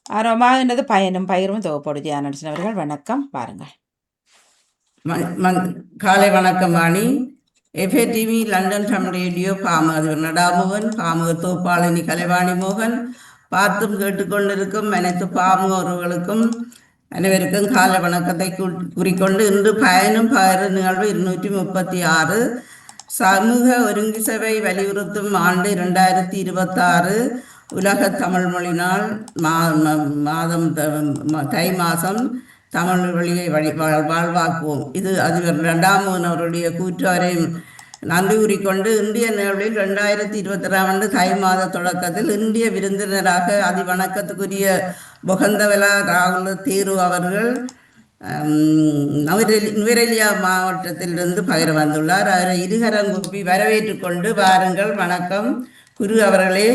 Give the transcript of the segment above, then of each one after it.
ஆர்வமாகின்றது பயனும் பயிரும் தொகுப்போடு ஜெயானட்சன் அவர்கள் வணக்கம். பாருங்கள். காலை வணக்கம் Vani. FA TV London Tamil radio பாமக நடாமோகன், பாமக தோப்பாளினி கலைவாணி மோகன், பார்த்தும் கேட்டுக்கொண்டிருக்கும் அனைத்து பாமகர்களுக்கும் அனைவருக்கும் காலை வணக்கத்தை கூறிக்கொண்டு இன்று பயனும் பயிறு நிகழ்வு 236 சமூக ஒருங்கி சபை வலியுறுத்தும் ஆண்டு 2026 உலக தமிழ் மொழி நாள் மாதம் தை மாதம் தமிழ் வழியை வாழ்வாக்குவோம். இது அதிபர் இரண்டாமன் அவருடைய கூற்றாரையும் நன்றி கூறிக்கொண்டு இந்திய நிகழ்வில் 2026 ஆண்டு தை மாத தொடக்கத்தில் இந்திய விருந்தினராக அதிவணக்கத்துக்குரிய பொகந்தவலா ராகுல தீரு அவர்கள் நுவரெலியா மாவட்டத்திலிருந்து பகிர வந்துள்ளார். அவரை இருகரம் கூப்பி வரவேற்றுக் கொண்டு வாருங்கள். வணக்கம் குரு அவர்களே.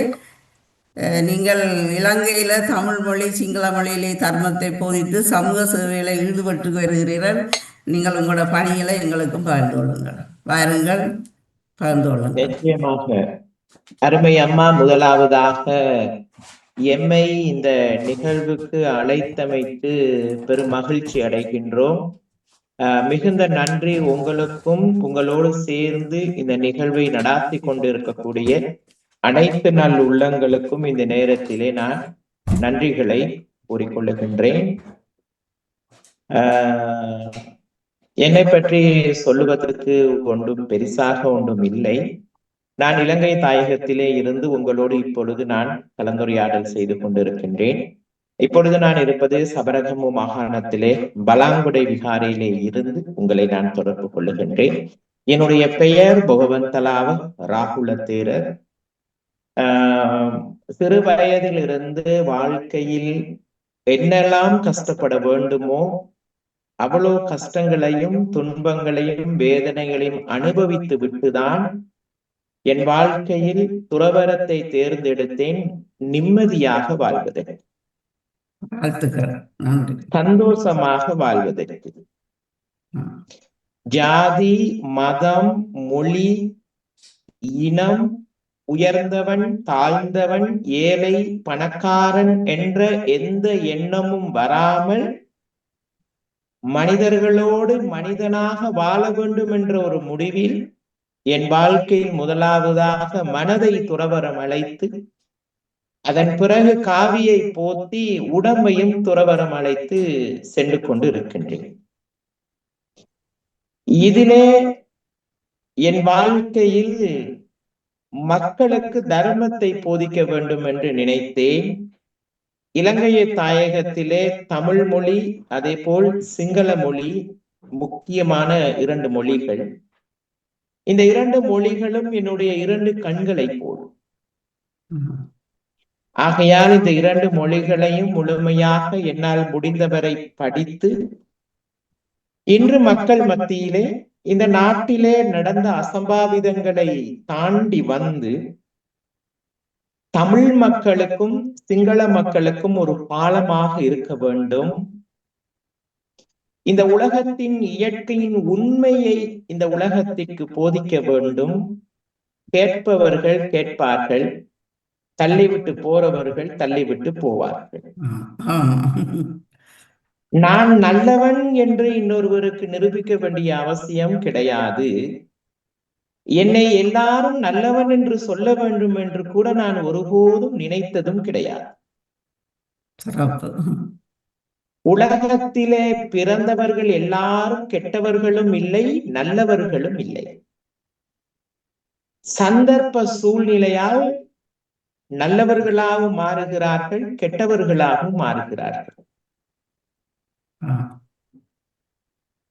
நீங்கள் இலங்கையில தமிழ் மொழி சிங்கள மொழியிலே தர்மத்தை போதித்து சமூக சேவைகளை ஈடுபட்டு வருகிறீர்கள். நீங்கள் உங்களோட பணிகளை எங்களுக்கும் பகிர்ந்து கொள்ளுங்கள். வாருங்கள், பகிர்ந்து கொள்ளுங்கள். நிச்சயமாக அருமை அம்மா, முதலாவதாக எம்மை இந்த நிகழ்வுக்கு அழைத்தமைத்து பெரும் மகிழ்ச்சி அடைகின்றோம். மிகுந்த நன்றி உங்களுக்கும், உங்களோடு சேர்ந்து இந்த நிகழ்வை நடாத்தி கொண்டிருக்கக்கூடிய அனைத்து நல் உள்ளங்களுக்கும் இந்த நேரத்திலே நான் நன்றிகளை கூறிக்கொள்ளுகின்றேன். என்னை பற்றி சொல்லுவதற்கு ஒன்றும் பெரிசாக ஒன்றும் இல்லை. நான் இலங்கை தாயகத்திலே இருந்து உங்களோடு இப்பொழுது நான் கலந்துரையாடல் செய்து கொண்டிருக்கின்றேன். இப்பொழுது நான் இருப்பது சபரகமு மாகாணத்திலே பலாங்குடை விகாரையிலே இருந்து உங்களை நான் தொடர்பு கொள்ளுகின்றேன். என்னுடைய பெயர் பொகவந்தலாவ ராகுல தேரர். சிறு வயதிலிருந்து வாழ்க்கையில் என்னெல்லாம் கஷ்டப்பட வேண்டுமோ அவ்வளோ கஷ்டங்களையும் துன்பங்களையும் வேதனைகளையும் அனுபவித்து விட்டுதான் என் வாழ்க்கையில் துறவரத்தை தேர்ந்தெடுத்தேன், நிம்மதியாக வாழ்வதற்கு, சந்தோஷமாக வாழ்வதற்கு. ஜாதி, மதம், மொழி, இனம், உயர்ந்தவன் தாழ்ந்தவன், ஏழை பணக்காரன் என்ற எந்த எண்ணமும் வராமல் மனிதர்களோடு மனிதனாக வாழ வேண்டும் என்ற ஒரு முடிவில் என் வாழ்க்கையில் முதலாவதாக மனதை துறவரம் அழைத்து, அதன் பிறகு காவியை போத்தி உடம்பையும் துறவரம் அழைத்து சென்று கொண்டு இருக்கின்றேன். இதிலே என் வாழ்க்கையில் மக்களுக்கு தர்மத்தை போதிக்க வேண்டும் என்று நினைத்தேன். இலங்கைய தாயகத்திலே தமிழ் மொழி, அதே போல் சிங்கள மொழி முக்கியமான 2 மொழிகள். இந்த 2 மொழிகளும் என்னுடைய 2 கண்களை போடும். ஆகையால் இந்த 2 மொழிகளையும் முழுமையாக என்னால் முடிந்தவரை படித்து இன்று மக்கள் மத்தியிலே இந்த நாட்டிலே நடந்த அசம்பாவிதங்களை தாண்டி வந்து தமிழ் மக்களுக்கும் சிங்கள மக்களுக்கும் ஒரு பாலமாக இருக்க வேண்டும். இந்த உலகத்தின் இயற்கையின் உண்மையை இந்த உலகத்திற்கு போதிக்க வேண்டும். கேட்பவர்கள் கேட்பார்கள், தள்ளிவிட்டு போறவர்கள் தள்ளிவிட்டு போவார்கள். நான் நல்லவன் என்று இன்னொருவருக்கு நிரூபிக்க வேண்டிய அவசியம் கிடையாது. என்னை எல்லாரும் நல்லவன் என்று சொல்ல வேண்டும் என்று கூட நான் ஒருபோதும் நினைத்ததும் கிடையாது. உலகத்திலே பிறந்தவர்கள் எல்லாரும் கெட்டவர்களும் இல்லை, நல்லவர்களும் இல்லை. சந்தர்ப்ப சூழ்நிலையால் நல்லவர்களாகவும் மாறுகிறார்கள், கெட்டவர்களாகவும் மாறுகிறார்கள்.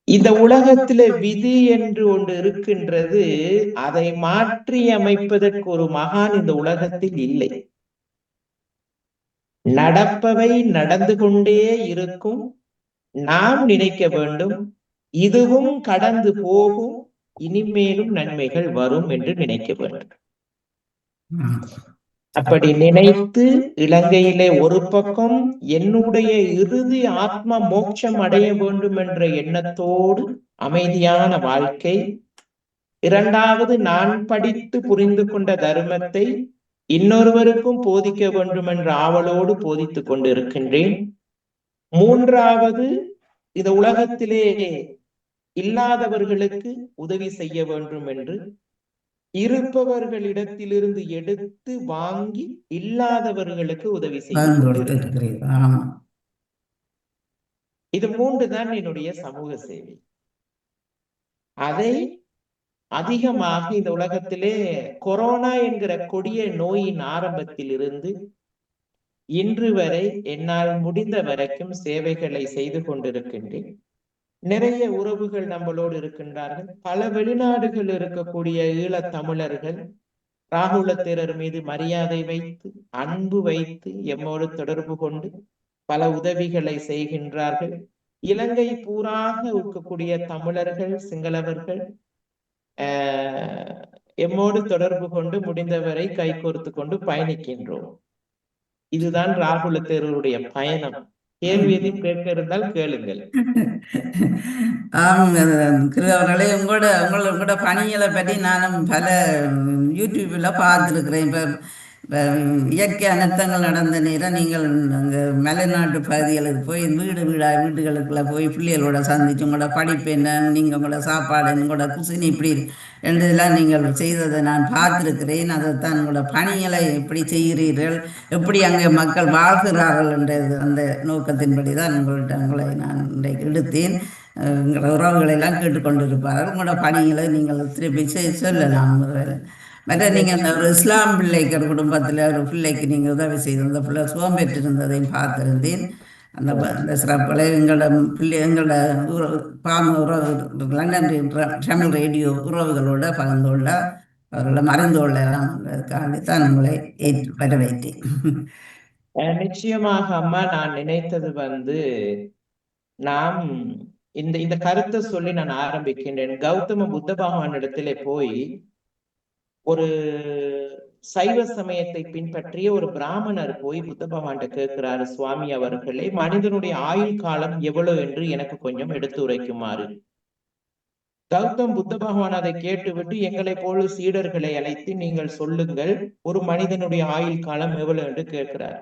இந்த உலகத்தில விதி என்று ஒன்று இருக்கின்றது. அதை மாற்றி அமைப்பதற்கு ஒரு மகான் இந்த உலகத்தில் இல்லை. நடப்பவை நடந்து கொண்டே இருக்கும். நாம் நினைக்க வேண்டும், இதுவும் கடந்து போகும், இனிமேலும் நன்மைகள் வரும் என்று நினைக்க வேண்டும். அப்படி நினைத்து இலங்கையிலே ஒரு பக்கம் என்னுடைய இறுதி ஆத்ம மோட்சம் அடைய வேண்டும் என்ற எண்ணத்தோடு அமைதியான வாழ்க்கை, இரண்டாவது நான் படித்து புரிந்து கொண்ட தர்மத்தை இன்னொருவருக்கும் போதிக்க வேண்டும் என்ற ஆவலோடு போதித்துக் கொண்டு இருக்கின்றேன். மூன்றாவது, இந்த உலகத்திலே இல்லாதவர்களுக்கு உதவி செய்ய வேண்டும் என்று இருப்பவர்களிடத்திலிருந்து எடுத்து வாங்கி இல்லாதவர்களுக்கு உதவி செய்து கொண்டிருக்கிறேன். இது மூன்றுதான் என்னுடைய சமூக சேவை. அதை அதிகமாக இந்த உலகத்திலே கொரோனா என்கிற கொடிய நோயின் ஆரம்பத்தில் இருந்து இன்று வரை என்னால் முடிந்த வரைக்கும் சேவைகளை செய்து கொண்டிருக்கின்றேன். நிறைய உறவுகள் நம்மளோடு இருக்கின்றார்கள். பல வெளிநாடுகள் இருக்கக்கூடிய ஈழத் தமிழர்கள் ராகுல தேரர் மீது மரியாதை வைத்து அன்பு வைத்து எம்மோடு தொடர்பு கொண்டு பல உதவிகளை செய்கின்றார்கள். இலங்கை பூராக இருக்கக்கூடிய தமிழர்கள் சிங்களவர்கள் எம்மோடு தொடர்பு கொண்டு முடிந்தவரை கைகோர்த்து கொண்டு பயணிக்கின்றோம். இதுதான் ராகுல தேரருடைய பயணம். கேள்வி எதுவும் கேட்க இருந்தால் கேளுங்கள். அவர்களே உங்களோட பணிகளை பற்றி நானும் பல யூடியூப்ல பார்த்துருக்கிறேன். இப்போ இயற்கை அனர்த்தங்கள் நடந்த நேரம் நீங்கள் அங்கே மலைநாட்டு பகுதிகளுக்கு போய் வீடுகளுக்குள்ள போய் பிள்ளைகளோட சந்திச்சு உங்களோட படிப்பு என்ன, நீங்கள் உங்களோட சாப்பாடு உங்களோட குசினி இப்படி என்றதெல்லாம் நீங்கள் செய்ததை நான் பார்த்துருக்கிறேன். அதைத்தான் உங்களோட பணிகளை எப்படி செய்கிறீர்கள், எப்படி அங்கே மக்கள் வாழ்கிறார்கள் என்றது அந்த நோக்கத்தின்படி தான் உங்களை நான் இன்றைக்கு எடுத்தேன். உங்களோட உறவுகளை எல்லாம் கேட்டுக்கொண்டிருப்பார்கள். உங்களோட பணிகளை நீங்கள் திருப்பி சொல்லலாம். மற்ற நீங்கள் அந்த ஒரு இஸ்லாம் பிள்ளைக்கு ஒரு குடும்பத்தில் ஒரு பிள்ளைக்கு நீங்கள் உதவி செய்து அந்த பிள்ளை சுகம் பெற்றிருந்ததையும் பார்த்திருந்தேன். அந்த சிறப்புகளை எங்களோட லண்டன் தமிழ் ரேடியோ உறவுகளோட பகிர்ந்து கொள்ள அவர்களை மறைந்து கொள்ளலாம்ன்றதுக்காகத்தான் உங்களை வரவேற்றேன். நிச்சயமாக அம்மா, நான் நினைத்தது நாம் இந்த கருத்தை சொல்லி நான் ஆரம்பிக்கின்றேன். கௌதம புத்த பகவானிடத்திலே போய் ஒரு சைவ சமயத்தை பின்பற்றிய ஒரு பிராமணர் போய் புத்த பகவான்கிட்ட கேட்கிறாரு, சுவாமி அவர்களே, மனிதனுடைய ஆயுள் காலம் எவ்வளவு என்று எனக்கு கொஞ்சம் எடுத்து உரைக்குமாறு. கௌதம் புத்த பகவான் அதை கேட்டுவிட்டு எங்களை போல சீடர்களை அழைத்து நீங்கள் சொல்லுங்கள், ஒரு மனிதனுடைய ஆயுள் காலம் எவ்வளவு என்று கேட்கிறார்.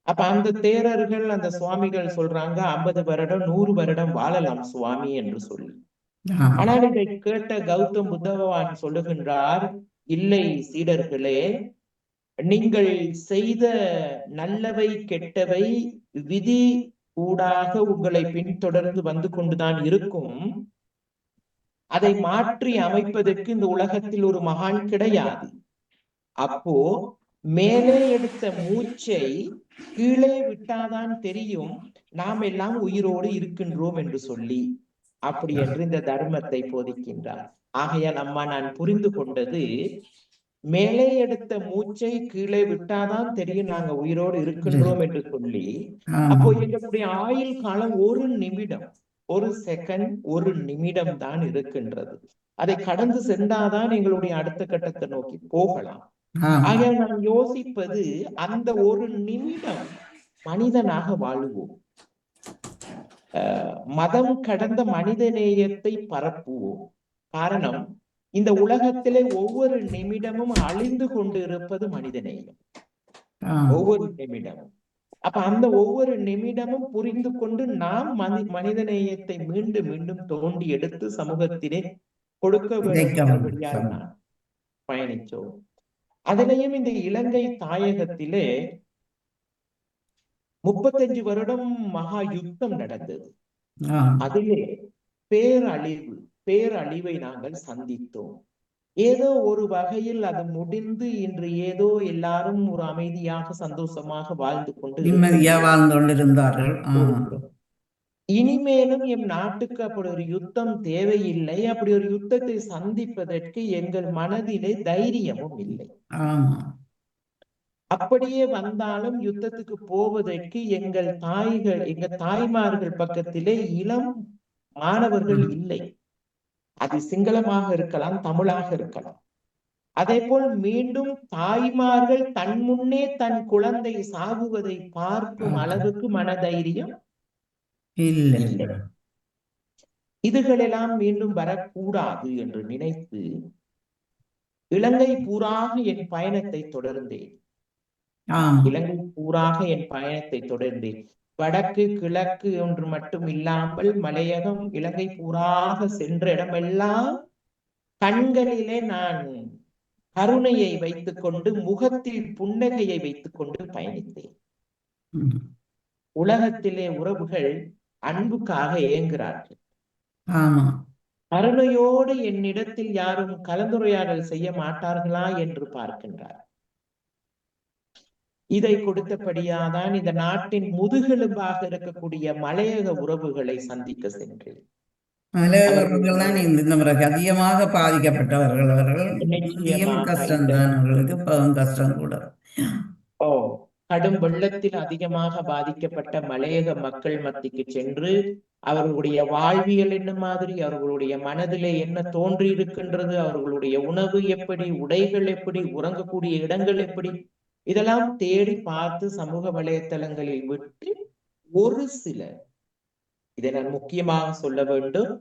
அப்ப அந்த தேரர்கள் அந்த சுவாமிகள் சொல்றாங்க, 50 வருடம் 100 வருடம் வாழலாம் சுவாமி என்று சொல்லி. ஆனால் இதை கேட்ட கௌதம் புத்த பகவான் சொல்லுகின்றார், இல்லை சீடர்களே, நீங்கள் செய்த நல்லவை கெட்டவை விதி ஊடாக உங்களை பின்தொடர்ந்து வந்து கொண்டுதான் இருக்கும். அதை மாற்றி அமைப்பதற்கு இந்த உலகத்தில் ஒரு மகான் கிடையாது. அப்போ மேலே எடுத்த மூச்சை கீழே விட்டாதான் தெரியும் நாம் எல்லாம் உயிரோடு இருக்கின்றோம் என்று சொல்லி, அப்படி என்று இந்த தர்மத்தை போதிக்கின்றார். ஆகையால் அம்மா, நான் புரிந்து கொண்டது, மேலே எடுத்த மூச்சை கீழே விட்டாதான் தெரியும் நாங்க உயிரோடு இருக்கின்றோம் என்று சொல்லி, அப்போ எங்களுடைய ஆயுள் காலம் ஒரு நிமிடம், ஒரு செகண்ட், ஒரு நிமிடம் தான் இருக்கின்றது. அதை கடந்து சென்றாதான் எங்களுடைய அடுத்த கட்டத்தை நோக்கி போகலாம். ஆக நான் யோசிப்பது, அந்த ஒரு நிமிடம் மனிதனாக வாழுவோம், மதம் கடந்த மனித நேயத்தை பரப்புவோம். காரணம், இந்த உலகத்திலே ஒவ்வொரு நிமிடமும் அழிந்து கொண்டு இருப்பது மனிதநேயம். ஒவ்வொரு நிமிடமும். அப்ப அந்த ஒவ்வொரு நிமிடமும் புரிந்து கொண்டு நாம் மனிதநேயத்தை மீண்டும் மீண்டும் தோண்டி எடுத்து சமூகத்திலே கொடுக்க வேண்டும் நான் பயணிச்சோம். அதிலையும் இந்த இலங்கை தாயகத்திலே 35 வருடம் மகா யுத்தம் நடந்தது. அதிலே பேரழிவை நாங்கள் சந்தித்தோம். ஏதோ ஒரு வகையில் அது முடிந்து இன்று ஏதோ எல்லாரும் ஒரு அமைதியாக சந்தோஷமாக வாழ்ந்து கொண்டிருந்தார்கள். இனிமேலும் எம் நாட்டுக்கு அப்படி ஒரு யுத்தம் தேவையில்லை. அப்படி ஒரு யுத்தத்தை சந்திப்பதற்கு எங்கள் மனதிலே தைரியமும் இல்லை. அப்படியே வந்தாலும் யுத்தத்துக்கு போவதற்கு எங்கள் தாய்மார்கள் பக்கத்திலே இளம் மாணவர்கள் இல்லை. அது சிங்களமாக இருக்கலாம், தமிழாக இருக்கலாம். அதே போல் மீண்டும் தாய்மார்கள் தன் முன்னே தன் குழந்தை சாகுவதை பார்க்கும் அளவுக்கு மனதைரியம் இல்லை. இதுகளெல்லாம் மீண்டும் வரக்கூடாது என்று நினைத்து இலங்கை பூராக என் பயணத்தை தொடர்ந்தேன். ஆமா இலங்கை பூராக என் பயணத்தை தொடர்ந்தேன். வடக்கு கிழக்கு ஒன்று மட்டும் இல்லாமல் மலையகம் இலங்கை பூராக சென்ற இடமெல்லாம் கண்களிலே நான் கருணையை வைத்துக் கொண்டு முகத்தில் புன்னகையை வைத்துக் கொண்டு பயணித்தேன். ம். உலகத்திலே உறவுகள் அன்புக்காக ஏங்குகிறார்கள். ஆமா கருணையோடு என்னிடத்தில் யாரும் கலந்துரையாடல் செய்ய மாட்டார்களா என்று பார்க்கின்றார். இதை கொடுத்தபடியாதான் இந்த நாட்டின் முதுகெலும்பாக இருக்கக்கூடிய மலையக உறவுகளை சந்திக்க சென்றேன். மலையகர்கள் தான் இந்த முறை அதிகமாக பாதிக்கப்பட்டவர்கள். அவர்கள் முந்தியும் நிச்சயமாக கஷ்டம்தான், அவர்களுக்கு இப்பவும் கஷ்டம் கூட. ஓ கடும் வெள்ளத்தில் அதிகமாக பாதிக்கப்பட்ட மலையக மக்கள் மத்திக்கு சென்று அவர்களுடைய வாழ்வியல் என்ன மாதிரி, அவர்களுடைய மனதிலே என்ன தோன்றி இருக்கின்றது, அவர்களுடைய உணவு எப்படி, உடைகள் எப்படி, உறங்கக்கூடிய இடங்கள் எப்படி, இதெல்லாம் தேடி பார்த்து சமூக வலைத்தளங்களில் விட்டு ஒரு சில, இதை நான் முக்கியமாக சொல்ல வேண்டும்,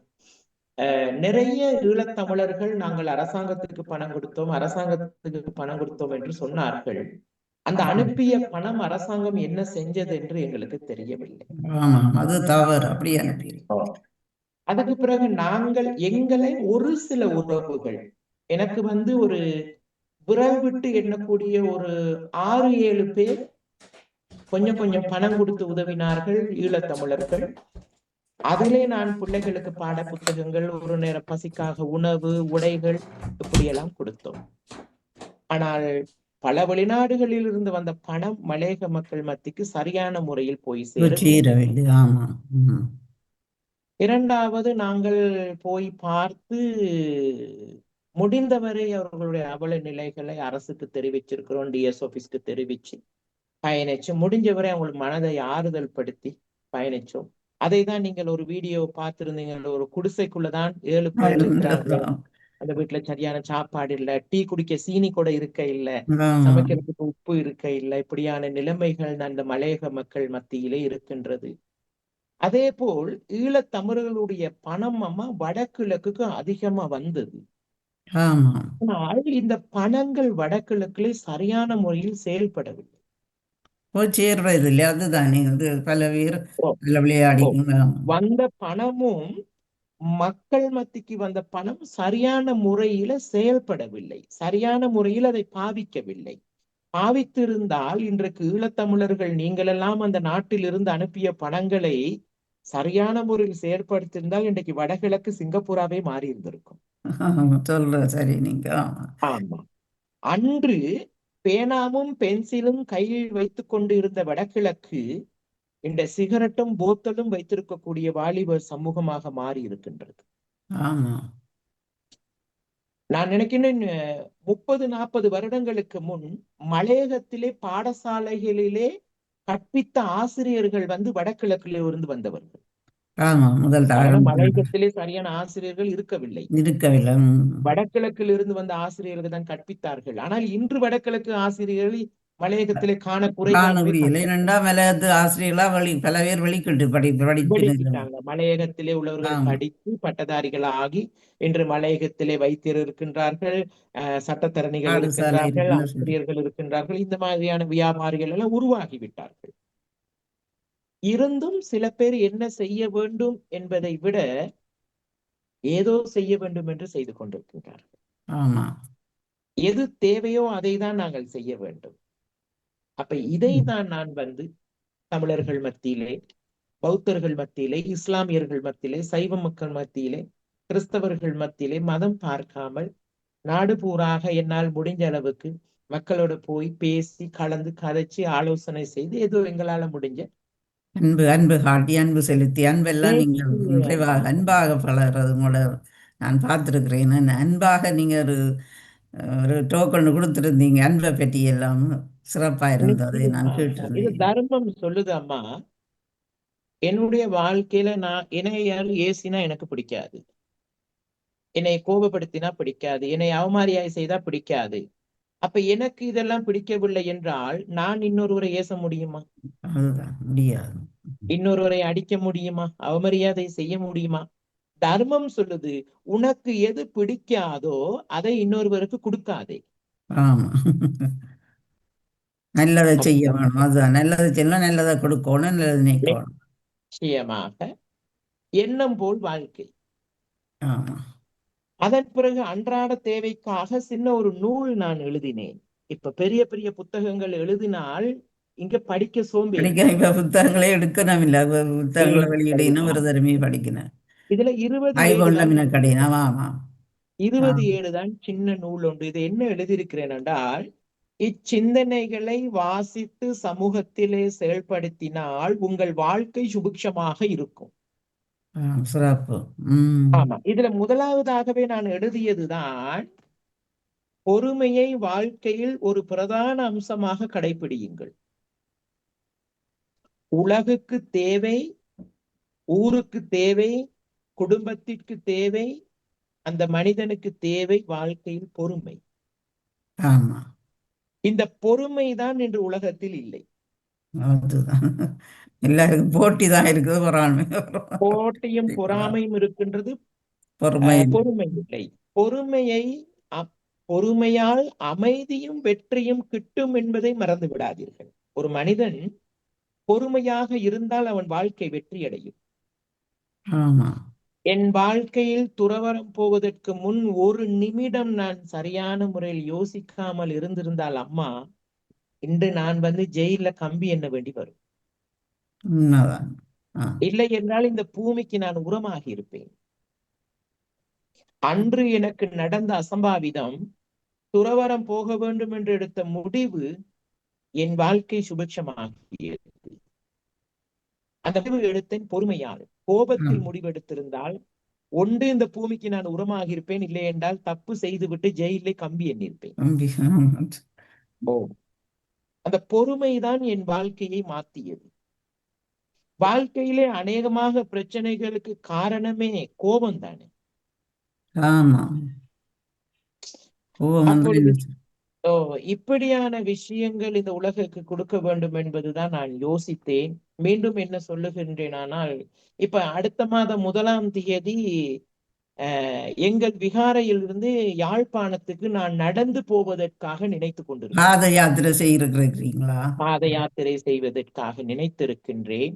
நிறைய ஈழத்தமிழர்கள் நாங்கள் அரசாங்கத்துக்கு பணம் கொடுத்தோம், அரசாங்கத்துக்கு பணம் கொடுத்தோம் என்று சொன்னார்கள். அந்த அனுப்பிய பணம் அரசாங்கம் என்ன செஞ்சது என்று எங்களுக்கு தெரியவில்லை. ஆமா அது தவறு, அப்படி அனுப்பி. அதுக்கு பிறகு நாங்கள் எங்களை ஒரு சில உறவுகள், எனக்கு ஒரு விரல் விட்டு எண்ணக்கூடிய ஒரு 6-7 பேர் கொஞ்சம் கொஞ்சம் பணம் கொடுத்து உதவினார்கள் ஈழத்தமிழர்கள். அதிலே நான் பிள்ளைகளுக்கு பாட புத்தகங்கள், ஒரு நேர பசிக்காக உணவு, உடைகள் இப்படியெல்லாம் கொடுத்தோம். ஆனால் பல வெளிநாடுகளில் இருந்து வந்த பணம் மலையக மக்கள் மத்திக்கு சரியான முறையில் போய் சேரவில்லை. ஆமா இரண்டாவது, நாங்கள் போய் பார்த்து முடிந்தவரை அவர்களுடைய அவல நிலைகளை அரசுக்கு தெரிவிச்சிருக்கிறோம், டிஎஸ் ஆபீஸ்க்கு தெரிவிச்சு பயணிச்சு முடிஞ்சவரை அவங்களுக்கு மனதை ஆறுதல் படுத்தி பயணிச்சோம். அதை தான் நீங்கள் ஒரு வீடியோ பார்த்திருந்தீங்க. ஒரு குடிசைக்குள்ளதான் 7 பேர் இருக்கிறாங்க. அந்த வீட்டுல சரியான சாப்பாடு இல்ல, டீ குடிக்க சீனி கூட இருக்க இல்ல, சமைக்கிறதுக்கு உப்பு இருக்க இல்ல, இப்படியான நிலைமைகள் அந்த மலையக மக்கள் மத்தியிலே இருக்கின்றது. அதே போல் ஈழத்தமிழர்களுடைய பணம் வடகிழக்குக்கு அதிகமா வந்தது. ஆனால் இந்த பணங்கள் வடகிழக்கிலே சரியான முறையில் செயல்படவில்லை. சேர்றது இல்லை, அதுதானே பல பேர் விளையாடி வந்த பணமும் மக்கள் மத்திக்கு வந்த பணம் சரியான முறையில செயல்படவில்லை, சரியான முறையில் அதை பாவிக்கவில்லை. பாவித்திருந்தால் இன்றைக்கு ஈழத்தமிழர்கள் நீங்கள் எல்லாம் அந்த நாட்டில் இருந்து அனுப்பிய பணங்களை சரியான முறையில் செயல்படுத்தியிருந்தால் இன்றைக்கு வடகிழக்கு சிங்கப்பூராவே மாறி இருந்திருக்கும். சொல்ற சரி நீங்க. ஆமா, அன்று பேனாவும் பென்சிலும் கையில் வைத்துக் கொண்டு இருந்த வடகிழக்கு இந்த சிகரெட்டும் போத்தலும் வைத்திருக்கக்கூடிய வாலிபர் சமூகமாக மாறி இருக்கின்றது. நான் நினைக்கிறேன் 30-40 வருடங்களுக்கு முன் மலையகத்திலே பாடசாலைகளிலே கற்பித்த ஆசிரியர்கள் வடகிழக்கிலே இருந்து வந்தவர்கள். மலையகத்திலே சரியான ஆசிரியர்கள் இருக்கவில்லை. வடகிழக்கில் இருந்து வந்த ஆசிரியர்கள் தான் கற்பித்தார்கள். ஆனால் இன்று வடகிழக்கு ஆசிரியர்கள் மலையகத்திலே பல பேர் வெளிக்கிட்டு மலையகத்திலே உள்ளவர்கள் படித்து பட்டதாரிகள் ஆகி இன்று மலையகத்திலே வைத்தியர் இருக்கின்றார்கள், சட்டத்தரணிகள் இருக்கின்றார்கள், ஆசிரியர்கள் இருக்கின்றார்கள். இந்த மாதிரியான வியாபாரிகள் எல்லாம் உருவாகிவிட்டார்கள். இருந்தும் சில பேர் என்ன செய்ய வேண்டும் என்பதை விட ஏதோ செய்ய வேண்டும் என்று செய்து கொண்டிருக்கின்றார்கள். எது தேவையோ அதை தான் நாங்கள் செய்ய வேண்டும். அப்ப இதை தான் நான் தமிழர்கள் மத்தியிலே, பௌத்தர்கள் மத்தியிலே, இஸ்லாமியர்கள் மத்தியிலே, சைவ மக்கள் மத்தியிலே, கிறிஸ்தவர்கள் மத்தியிலே மதம் பார்க்காமல் நாடு பூராக என்னால் முடிஞ்ச அளவுக்கு மக்களோட போய் பேசி கலந்து கதைச்சு ஆலோசனை செய்து ஏதோ எங்களால முடிஞ்ச அன்பு காட்டி அன்பு செலுத்தி அன்பெல்லாம் நீங்கள் அன்பாக பழகிறது கூட நான் பார்த்திருக்கிறேன். அன்பாக நீங்க ஒரு டோக்கன் கொடுத்திருந்தீங்க, அன்பை பற்றி எல்லாம் சிறப்பா இருந்தது. நான் கேட்டிருந்தேன். தர்மம் சொல்லுது அம்மா, என்னுடைய வாழ்க்கையில நான் என்னை யாரும் ஏசினா எனக்கு பிடிக்காது, என்னை கோபப்படுத்தினா பிடிக்காது, என்னை அவமாரியாய் செய்தா பிடிக்காது. அப்ப எனக்கு இதெல்லாம் பிடிக்கவில்லை என்றால் நான் இன்னொருவரை ஏச முடியுமா? அதுதான் முடியாது. இன்னொருவரை அடிக்க முடியுமா? அவமரியாதை செய்ய முடியுமா? தர்மம் சொல்லுது, உனக்கு எது பிடிக்காதோ அதை இன்னொருவருக்கு கொடுக்காதே. ஆமா. நல்லதை அப்ப செய்ய வேணும். அதுதான் நல்லதை செய்யணும், நல்லதை கொடுக்கணும், நல்லதை நினைக்கணும். நிச்சயமாக எண்ணம் போல் வாழ்க்கை. ஆமா. அதன் பிறகு அன்றாட தேவைக்காக சின்ன ஒரு நூல் நான் எழுதினேன். இப்ப பெரிய பெரிய புத்தகங்கள் எழுதினால் இங்க படிக்க சோம்பேறி. படிக்க இப்ப புத்தகங்களே எடுக்கணும் இல்லை, புத்தகங்களை வெளியிடணும், ஒரு தடவை படிக்கணும். இதுல 20 ஆய் ஏடு கொண்ட தான், மின கடினம். ஆமா. 20 ஏடு தான் சின்ன நூல் ஒன்று. இது என்ன எழுதியிருக்கிறேன் என்றால், இச்சிந்தனைகளை வாசித்து சமூகத்திலே செயல்படுத்தினால் உங்கள் வாழ்க்கை சுபிக்ஷமாக இருக்கும். சிறப்பு. ஆமா, இதுல முதலாவதாகவே நான் எழுதியதுதான், பொறுமையை வாழ்க்கையில் ஒரு பிரதான அம்சமாக கடைபிடியுங்கள். உலகுக்கு தேவை, ஊருக்கு தேவை, குடும்பத்திற்கு தேவை, அந்த மனிதனுக்கு தேவை வாழ்க்கையில் பொறுமை. ஆமா. இந்த பொறுமை தான் இன்று உலகத்தில் இல்லை. அதுதான் எல்லாருக்கும் போட்டி தான் இருக்குது, பொறாமை. போட்டியும் பொறாமையும் இருக்கின்றது, பொறுமை. பொறுமை இல்லை. பொறுமையால் அமைதியும் வெற்றியும் கிட்டும் என்பதை மறந்து விடாதீர்கள். ஒரு மனிதன் பொறுமையாக இருந்தால் அவன் வாழ்க்கை வெற்றி அடையும். ஆமா. என் வாழ்க்கையில் துறவரம் போவதற்கு முன் ஒரு நிமிடம் நான் சரியான முறையில் யோசிக்காமல் இருந்திருந்தால், அம்மா, இன்று நான் ஜெயில கம்பி எண்ண வேண்டி வரும். இல்லை என்றால் இந்த பூமிக்கு நான் உரமாகி இருப்பேன். அன்று எனக்கு நடந்த அசம்பாவிதம், துறவரம் போக வேண்டும் என்று எடுத்த முடிவு என் வாழ்க்கை சுபிட்சமாகியது. அந்த முடிவு எடுத்தேன் பொறுமையால். கோபத்தில் முடிவெடுத்திருந்தால் ஒன்று இந்த பூமிக்கு நான் உரமாகி இருப்பேன், இல்லை என்றால் தப்பு செய்துவிட்டு ஜெயிலே கம்பி எண்ணிருப்பேன். அந்த பொறுமைதான் என் வாழ்க்கையை மாற்றியது. வாழ்க்கையிலே அநேகமாக பிரச்சனைகளுக்கு காரணமே கோபம் தானே. இப்படியான விஷயங்கள் இந்த உலகுக்கு கொடுக்க வேண்டும் என்பதுதான் நான் யோசித்தேன். மீண்டும் என்ன சொல்லுகின்றேன், ஆனால் இப்ப அடுத்த மாதம் 1ஆம் தேதி எங்கள் விகாரையிலிருந்து யாழ்ப்பாணத்துக்கு நான் நடந்து போவதற்காக நினைத்து கொண்டிருக்கிறேன். பாத யாத்திரை செய்வதற்காக நினைத்திருக்கின்றேன்.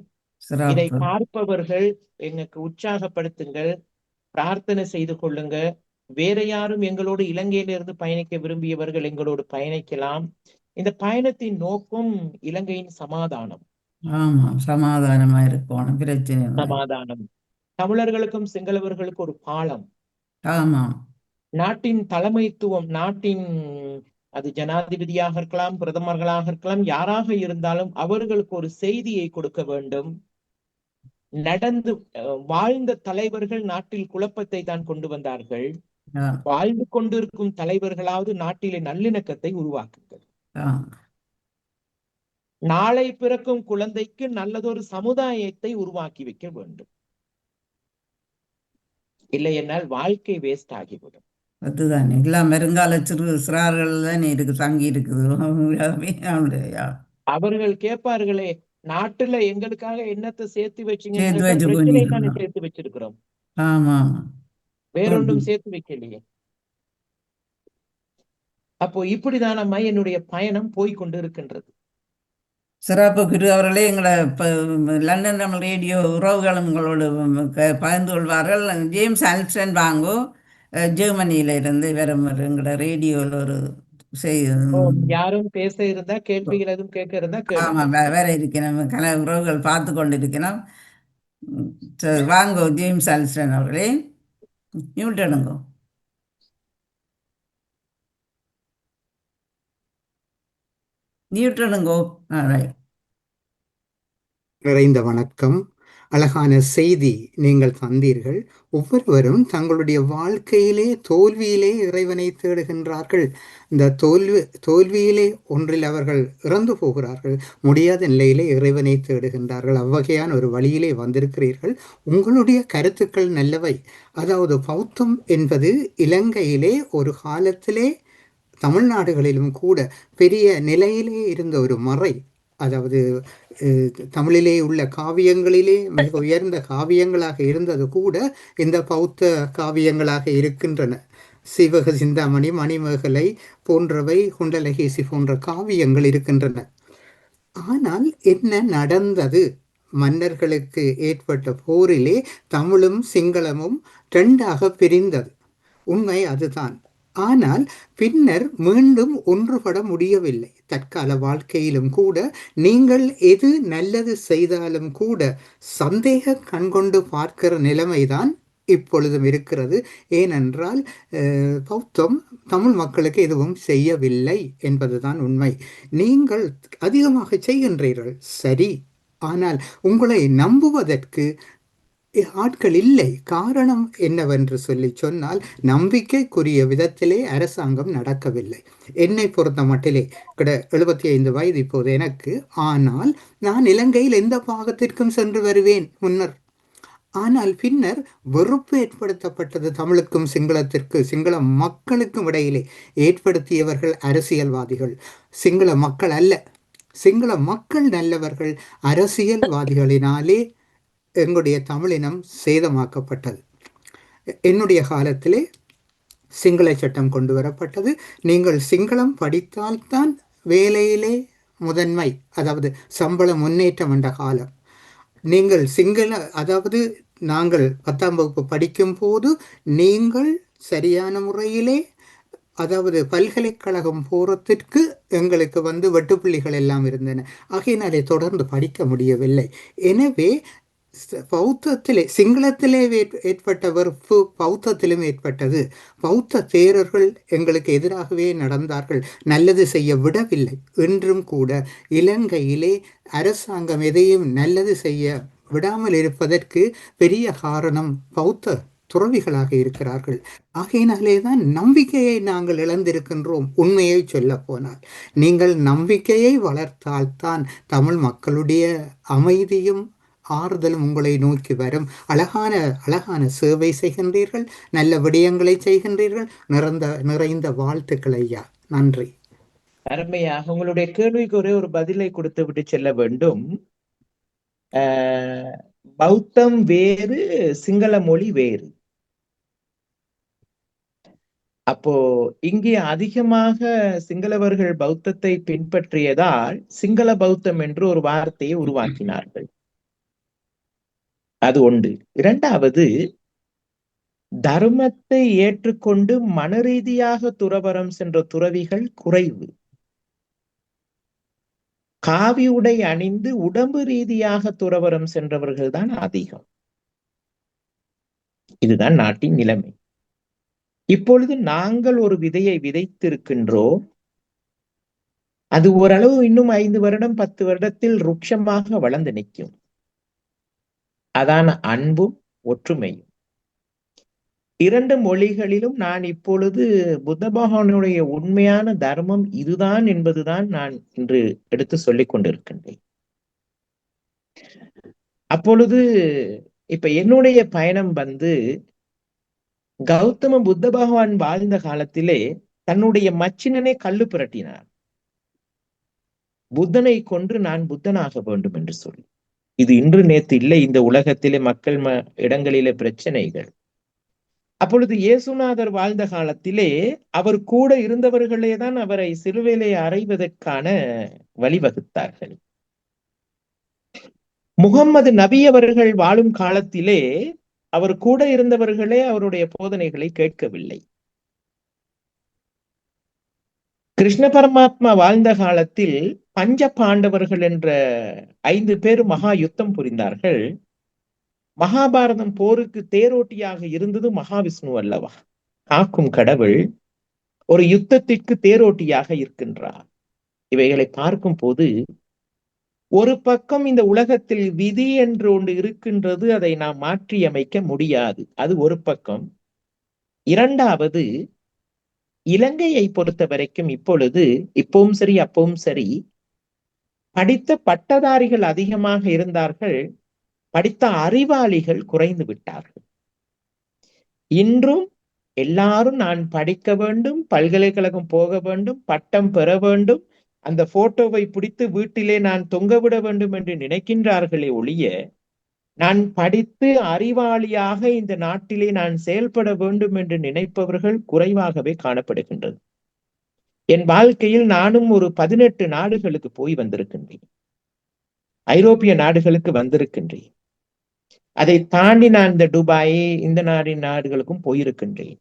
இதை பார்ப்பவர்கள் எங்களுக்கு உற்சாகப்படுத்துங்கள், பிரார்த்தனை செய்து கொள்ளுங்க. வேற யாரும் எங்களோடு இலங்கையிலிருந்து பயணிக்க விரும்பியவர்கள் எங்களோடு பயணிக்கலாம். இந்த பயணத்தின் நோக்கம் இலங்கையின் சமாதானம். சமாதானமா இருக்கணும், பிரச்சனை சமாதானம். தமிழர்களுக்கும் சிங்களவர்களுக்கும் ஒரு பாலம். நாட்டின் தலைமைத்துவம், நாட்டின் அது ஜனாதிபதியாக இருக்கலாம், பிரதமர்களாக இருக்கலாம், யாராக இருந்தாலும் அவர்களுக்கு ஒரு செய்தியை கொடுக்க வேண்டும். நடந்து வாழ்ந்த தலைவர்கள் நாட்டில் குழப்பத்தை தான் கொண்டு வந்தார்கள். வாழ்ந்து கொண்டிருக்கும் தலைவர்களாவது நாட்டிலே நல்லிணக்கத்தை உருவாக்குங்கள். நாளை பிறக்கும் குழந்தைக்கு நல்லதொரு சமுதாயத்தை உருவாக்கி வைக்க வேண்டும். இல்லை என்னால் வாழ்க்கை வேஸ்ட் ஆகிவிடும். அதுதான் எல்லாம் வருங்கால சிறார்கள் தான் இருக்கு, தங்கி இருக்குது. அவர்கள் கேட்பார்களே, நாட்டுல எங்களுக்காக என்னத்தை சேர்த்து வச்சீங்க? சேர்த்து வச்சிருக்கிறோம், வேறொன்றும் சேர்த்து வைக்கலையே. அப்போ இப்படிதான் அம்மா என்னுடைய பயணம் போய்கொண்டு இருக்கின்றது. சிறப்பு குரு அவர்களே, எங்களை லண்டன் தமிழ் ரேடியோ உறவுகளும் உங்களோடு பகிர்ந்து கொள்வார்கள். ஜேம்ஸ் ஆல்சன் வாங்கோ, ஜெர்மனியில இருந்து எங்களோட ரேடியோவில் ஒரு யாரும் பேச இருந்தா, கேள்விகள் எதுவும் கேட்க இருந்தா வேற இருக்கணும், கல உறவுகள் பார்த்து கொண்டு இருக்கணும். வாங்கோ ஜேம்ஸ் ஆல்சன் அவர்களே, மியூட் எடுங்கோ. நிறைந்த வணக்கம். அழகான செய்தி நீங்கள் தந்தீர்கள். ஒவ்வொருவரும் தங்களுடைய வாழ்க்கையிலே தோல்வியிலே இறைவனை தேடுகின்றார்கள். இந்த தோல்வியிலே ஒன்றில் அவர்கள் இறந்து போகிறார்கள், முடியாத நிலையிலே இறைவனை தேடுகின்றார்கள். அவ்வகையான ஒரு வழியிலே வந்திருக்கிறீர்கள். உங்களுடைய கருத்துக்கள் நல்லவை. அதாவது பௌத்தம் என்பது இலங்கையிலே ஒரு காலத்திலே தமிழ்நாடுகளிலும் கூட பெரிய நிலையிலே இருந்த ஒரு மறை. அதாவது தமிழிலே உள்ள காவியங்களிலே மிக உயர்ந்த காவியங்களாக இருந்தது கூட இந்த பௌத்த காவியங்களாக இருக்கின்றன. சீவக சிந்தாமணி, மணிமேகலை போன்றவை, குண்டலகேசி போன்ற காவியங்கள் இருக்கின்றன. ஆனால் என்ன நடந்தது? மன்னர்களுக்கு ஏற்பட்ட போரிலே தமிழும் சிங்களமும் இரண்டாக பிரிந்தது. உண்மை அதுதான். ஆனால் பின்னர் மீண்டும் ஒன்றுபட முடியவில்லை. தற்கால வாழ்க்கையிலும் கூட நீங்கள் எது நல்லது செய்தாலும் கூட சந்தேக கண்கொண்டு பார்க்கிற நிலைமைதான் இப்பொழுதும் இருக்கிறது. ஏனென்றால் பௌத்தம் தமிழ் மக்களுக்கு எதுவும் செய்யவில்லை என்பதுதான் உண்மை. நீங்கள் அதிகமாக செய்கின்றீர்கள், சரி. ஆனால் உங்களை நம்புவதற்கு ஆட்கள் இல்லை. காரணம் என்னவென்று சொன்னால் நம்பிக்கைக்குரிய விதத்திலே அரசாங்கம் நடக்கவில்லை. என்னை பொறுத்த மட்டிலே 75 வயது இப்போது எனக்கு. ஆனால் நான் இலங்கையில் எந்த பாகத்திற்கும் சென்று வருவேன் முன்னர். ஆனால் பின்னர் வெறுப்பு ஏற்படுத்தப்பட்டது தமிழுக்கும் சிங்கள மக்களுக்கும் இடையிலே. ஏற்படுத்தியவர்கள் அரசியல்வாதிகள், சிங்கள மக்கள் அல்ல. சிங்கள மக்கள் நல்லவர்கள், அரசியல்வாதிகளினாலே எங்களுடைய தமிழினம் சேதமாக்கப்பட்டது. என்னுடைய காலத்திலே சிங்கள சட்டம் கொண்டு வரப்பட்டது. நீங்கள் சிங்களம் படித்தால்தான் வேலையிலே முதன்மை, அதாவது சம்பள முன்னேற்றம் என்ற காலம். நீங்கள் அதாவது நாங்கள் 10ஆம் வகுப்பு படிக்கும் போது நீங்கள் சரியான முறையிலே, அதாவது பல்கலைக்கழகம் போறத்திற்கு எங்களுக்கு வெட்டுப்புள்ளிகள் எல்லாம் இருந்தன. ஆகையினாலே தொடர்ந்து படிக்க முடியவில்லை. எனவே பௌத்தத்திலே, சிங்களத்திலே ஏற்பட்ட வெறுப்பு பௌத்தத்திலும் ஏற்பட்டது. பௌத்த தேரர்கள் எங்களுக்கு எதிராகவே நடந்தார்கள், நல்லது செய்ய விடவில்லை. இன்றும் கூட இலங்கையிலே அரசாங்கம் எதையும் நல்லது செய்ய விடாமல் இருப்பதற்கு பெரிய காரணம் பௌத்த துறவிகளாக இருக்கிறார்கள். ஆகையினாலே தான் நம்பிக்கையை நாங்கள் இழந்திருக்கின்றோம். உண்மையை சொல்ல போனால் நீங்கள் நம்பிக்கையை வளர்த்தால்தான் தமிழ் மக்களுடைய அமைதியும் ஆறுதலும் உங்களை நோக்கி வரும். அழகான சேவை செய்கின்றீர்கள், நல்ல விடயங்களை செய்கின்றீர்கள். நிறைந்த வாழ்த்துக்கள் ஐயா. நன்றி. அருமையாக உங்களுடைய கேள்விக்கு ஒரே ஒரு பதிலை கொடுத்து விட்டு செல்ல வேண்டும். பௌத்தம் வேறு, சிங்கள மொழி வேறு. அப்போ இங்கே அதிகமாக சிங்களவர்கள் பௌத்தத்தை பின்பற்றியதால் சிங்கள பௌத்தம் என்று ஒரு வார்த்தையை உருவாக்கினார்கள். அது ஒன்று. இரண்டாவது, தர்மத்தை ஏற்றுக்கொண்டு மனரீதியாக துறவரம் சென்ற துறவிகள் குறைவு. காவி உடை அணிந்து உடம்பு ரீதியாக துறவரம் சென்றவர்கள் தான் அதிகம். இதுதான் நாட்டின் நிலைமை. இப்பொழுது நாங்கள் ஒரு விதையை விதைத்திருக்கின்றோம். அது ஓரளவு இன்னும் 5 வருடம் 10 வருடத்தில் ருட்சமாக வளர்ந்து நிற்கும். அதான அன்பும் ஒற்றுமையும். 2 மொழிகளிலும் நான் இப்பொழுது புத்த பகவானுடைய உண்மையான தர்மம் இதுதான் என்பதுதான் நான் இன்று எடுத்து சொல்லிக் கொண்டிருக்கின்றேன். அப்பொழுது இப்ப என்னுடைய பயணம் கௌதம புத்த பகவான் வாழ்ந்த காலத்திலே தன்னுடைய மச்சினனை கல்லு புரட்டினார். புத்தனை கொன்று நான் புத்தனாக வேண்டும் என்று சொல்லி. இது இன்று நேற்று இல்லை. இந்த உலகத்திலே மக்கள் இடங்களிலே பிரச்சனைகள். அப்பொழுது இயேசுநாதர் வாழ்ந்த காலத்திலே அவர் கூட இருந்தவர்களே தான் அவரை சிலுவையிலே அறைவதற்கான வழிவகுத்தார்கள். முகம்மது நபி அவர்கள் வாழும் காலத்திலே அவர் கூட இருந்தவர்களே அவருடைய போதனைகளை கேட்கவில்லை. கிருஷ்ண பரமாத்மா வாழ்ந்த காலத்தில் பஞ்ச பாண்டவர்கள் என்ற 5 பேர் மகா யுத்தம் புரிந்தார்கள். மகாபாரதம் போருக்கு தேரோட்டியாக இருந்தது மகாவிஷ்ணு அல்லவா? காக்கும் கடவுள் ஒரு யுத்தத்திற்கு தேரோட்டியாக இருக்கின்றார். இவைகளை பார்க்கும் போது ஒரு பக்கம் இந்த உலகத்தில் விதி என்று ஒன்று இருக்கின்றது, அதை நாம் மாற்றி அமைக்க முடியாது. அது ஒரு பக்கம். இரண்டாவது, இலங்கையை பொறுத்த வரைக்கும் இப்பவும் சரி அப்பவும் சரி படித்த பட்டதாரிகள் அதிகமாக இருந்தார்கள், படித்த அறிவாளிகள் குறைந்து விட்டார்கள். இன்றும் எல்லாரும் நான் படிக்க வேண்டும், பல்கலைக்கழகம் போக வேண்டும், பட்டம் பெற வேண்டும், அந்த போட்டோவை பிடித்து வீட்டிலே நான் தொங்கவிட வேண்டும் என்று நினைக்கின்றார்களே ஒழிய, நான் படித்து அறிவாளியாக இந்த நாட்டிலே நான் செயல்பட வேண்டும் என்று நினைப்பவர்கள் குறைவாகவே காணப்படுகின்றது. என் வாழ்க்கையில் நானும் ஒரு 18 நாடுகளுக்கு போய் வந்திருக்கின்றேன். ஐரோப்பிய நாடுகளுக்கு வந்திருக்கின்றேன். அதை தாண்டி நான் இந்த துபாய் இந்த நாடுகளுக்கும் போயிருக்கின்றேன்.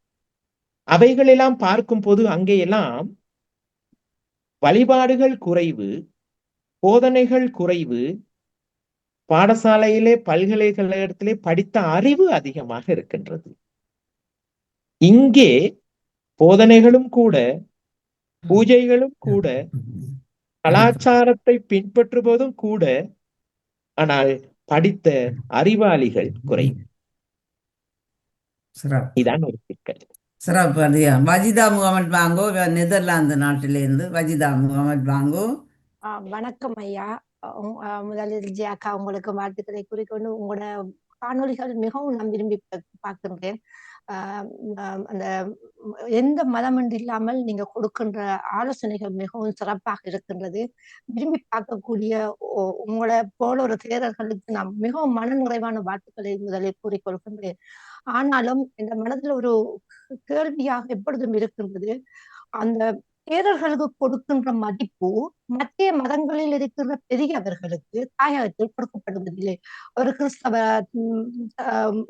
அவைகளெல்லாம் பார்க்கும் போது அங்கேயெல்லாம் வழிபாடுகள் குறைவு, போதனைகள் குறைவு, பாடசாலையிலே பல்கலைக்கழகத்திலே படித்த அறிவு அதிகமாக இருக்கின்றது. இங்கே போதனைகளும் கூட, பூஜைகளும் கூட, கலாச்சாரத்தை பின்பற்றுவதும் கூட, ஆனால் படித்த அறிவாளிகள் குறைவு. இதான் ஒரு சிக்கல். சிறப்பு. வஜிதா முகமது பாங்கோ, நெதர்லாந்து நாட்டிலிருந்து வஜிதா முகமது பாங்கோ. வணக்கம் ஐயா. முதலில் ஜியாக்கா உங்களுக்கு வாழ்த்துக்களை கூறிக்கொண்டு, உங்களோட காணொலிகள் மிகவும் நான் விரும்பி பார்க்கின்றேன். அந்த எந்த மதம் என்று இல்லாமல் நீங்க கொடுக்கின்ற ஆலோசனைகள் மிகவும் சிறப்பாக இருக்கின்றது. விரும்பி பார்க்கக்கூடிய உங்களை போல ஒரு தேரர்களுக்கு நான் மிகவும் மனநிறைவான வாழ்த்துக்களை முதலில் கூறிக்கொள்கின்றேன். ஆனாலும் இந்த மனதில் ஒரு கேள்வியாக எப்பொழுதும் இருக்கின்றது, அந்த தேரர்களுக்கு கொடுக்கின்ற மதிப்பு மத்திய மதங்களில் இருக்கிற பெரியவர்களுக்கு தாயகத்தில் கொடுக்கப்படுவதில்லை. ஒரு கிறிஸ்தவ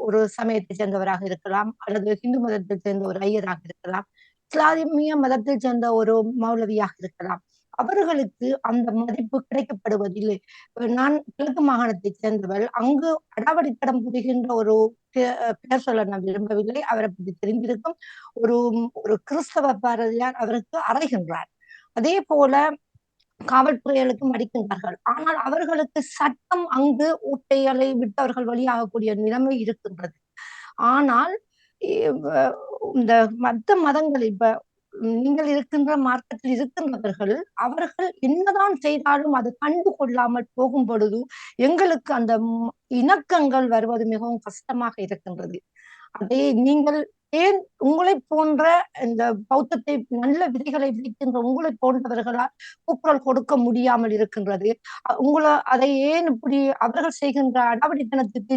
ஒரு சமயத்தை சேர்ந்தவராக இருக்கலாம், அல்லது ஹிந்து மதத்தை சேர்ந்த ஒரு ஐயராக இருக்கலாம், இஸ்லாமிய மதத்தை சேர்ந்த ஒரு மௌலவியாக இருக்கலாம். அவர்களுக்கு அந்த மதிப்பு கிடைக்கப்படுவதில்லை. நான் கிழக்கு மாகாணத்தை சேர்ந்தவள். அங்கு அடாவடித்தடம் புரிகின்ற ஒரு பெயர் சொல்ல நான் விரும்பவில்லை, அவரை பற்றி தெரிந்திருக்கும் ஒரு கிறிஸ்தவ பாரதியார் அவருக்கு அறைகின்றார். அதே போல காவல்துறைகளுக்கும் அடிக்கின்றார்கள். ஆனால் அவர்களுக்கு சட்டம் அங்கு ஊட்டைகளை விட்டவர்கள் வழியாகக்கூடிய நிலைமை இருக்கின்றது. ஆனால் இந்த மற்ற மதங்கள், இப்ப நீங்கள் இருக்கின்ற மார்க்கத்தில் இருக்கின்றவர்கள், அவர்கள் என்னதான் செய்தாலும் அது கண்டு கொள்ளாமல் போகும் பொழுது எங்களுக்கு அந்த இணக்கங்கள் வருவது மிகவும் கஷ்டமாக இருக்கின்றது. அதை நீங்கள் ஏன் உங்களை போன்ற இந்த பௌத்தத்தை நல்ல விதிகளை விதிக்கின்ற உங்களை போன்றவர்களால் கூக்குரல் கொடுக்க முடியாமல் இருக்கின்றது? அதை ஏன் இப்படி அவர்கள் செய்கின்ற அடாவடித்தனத்துக்கு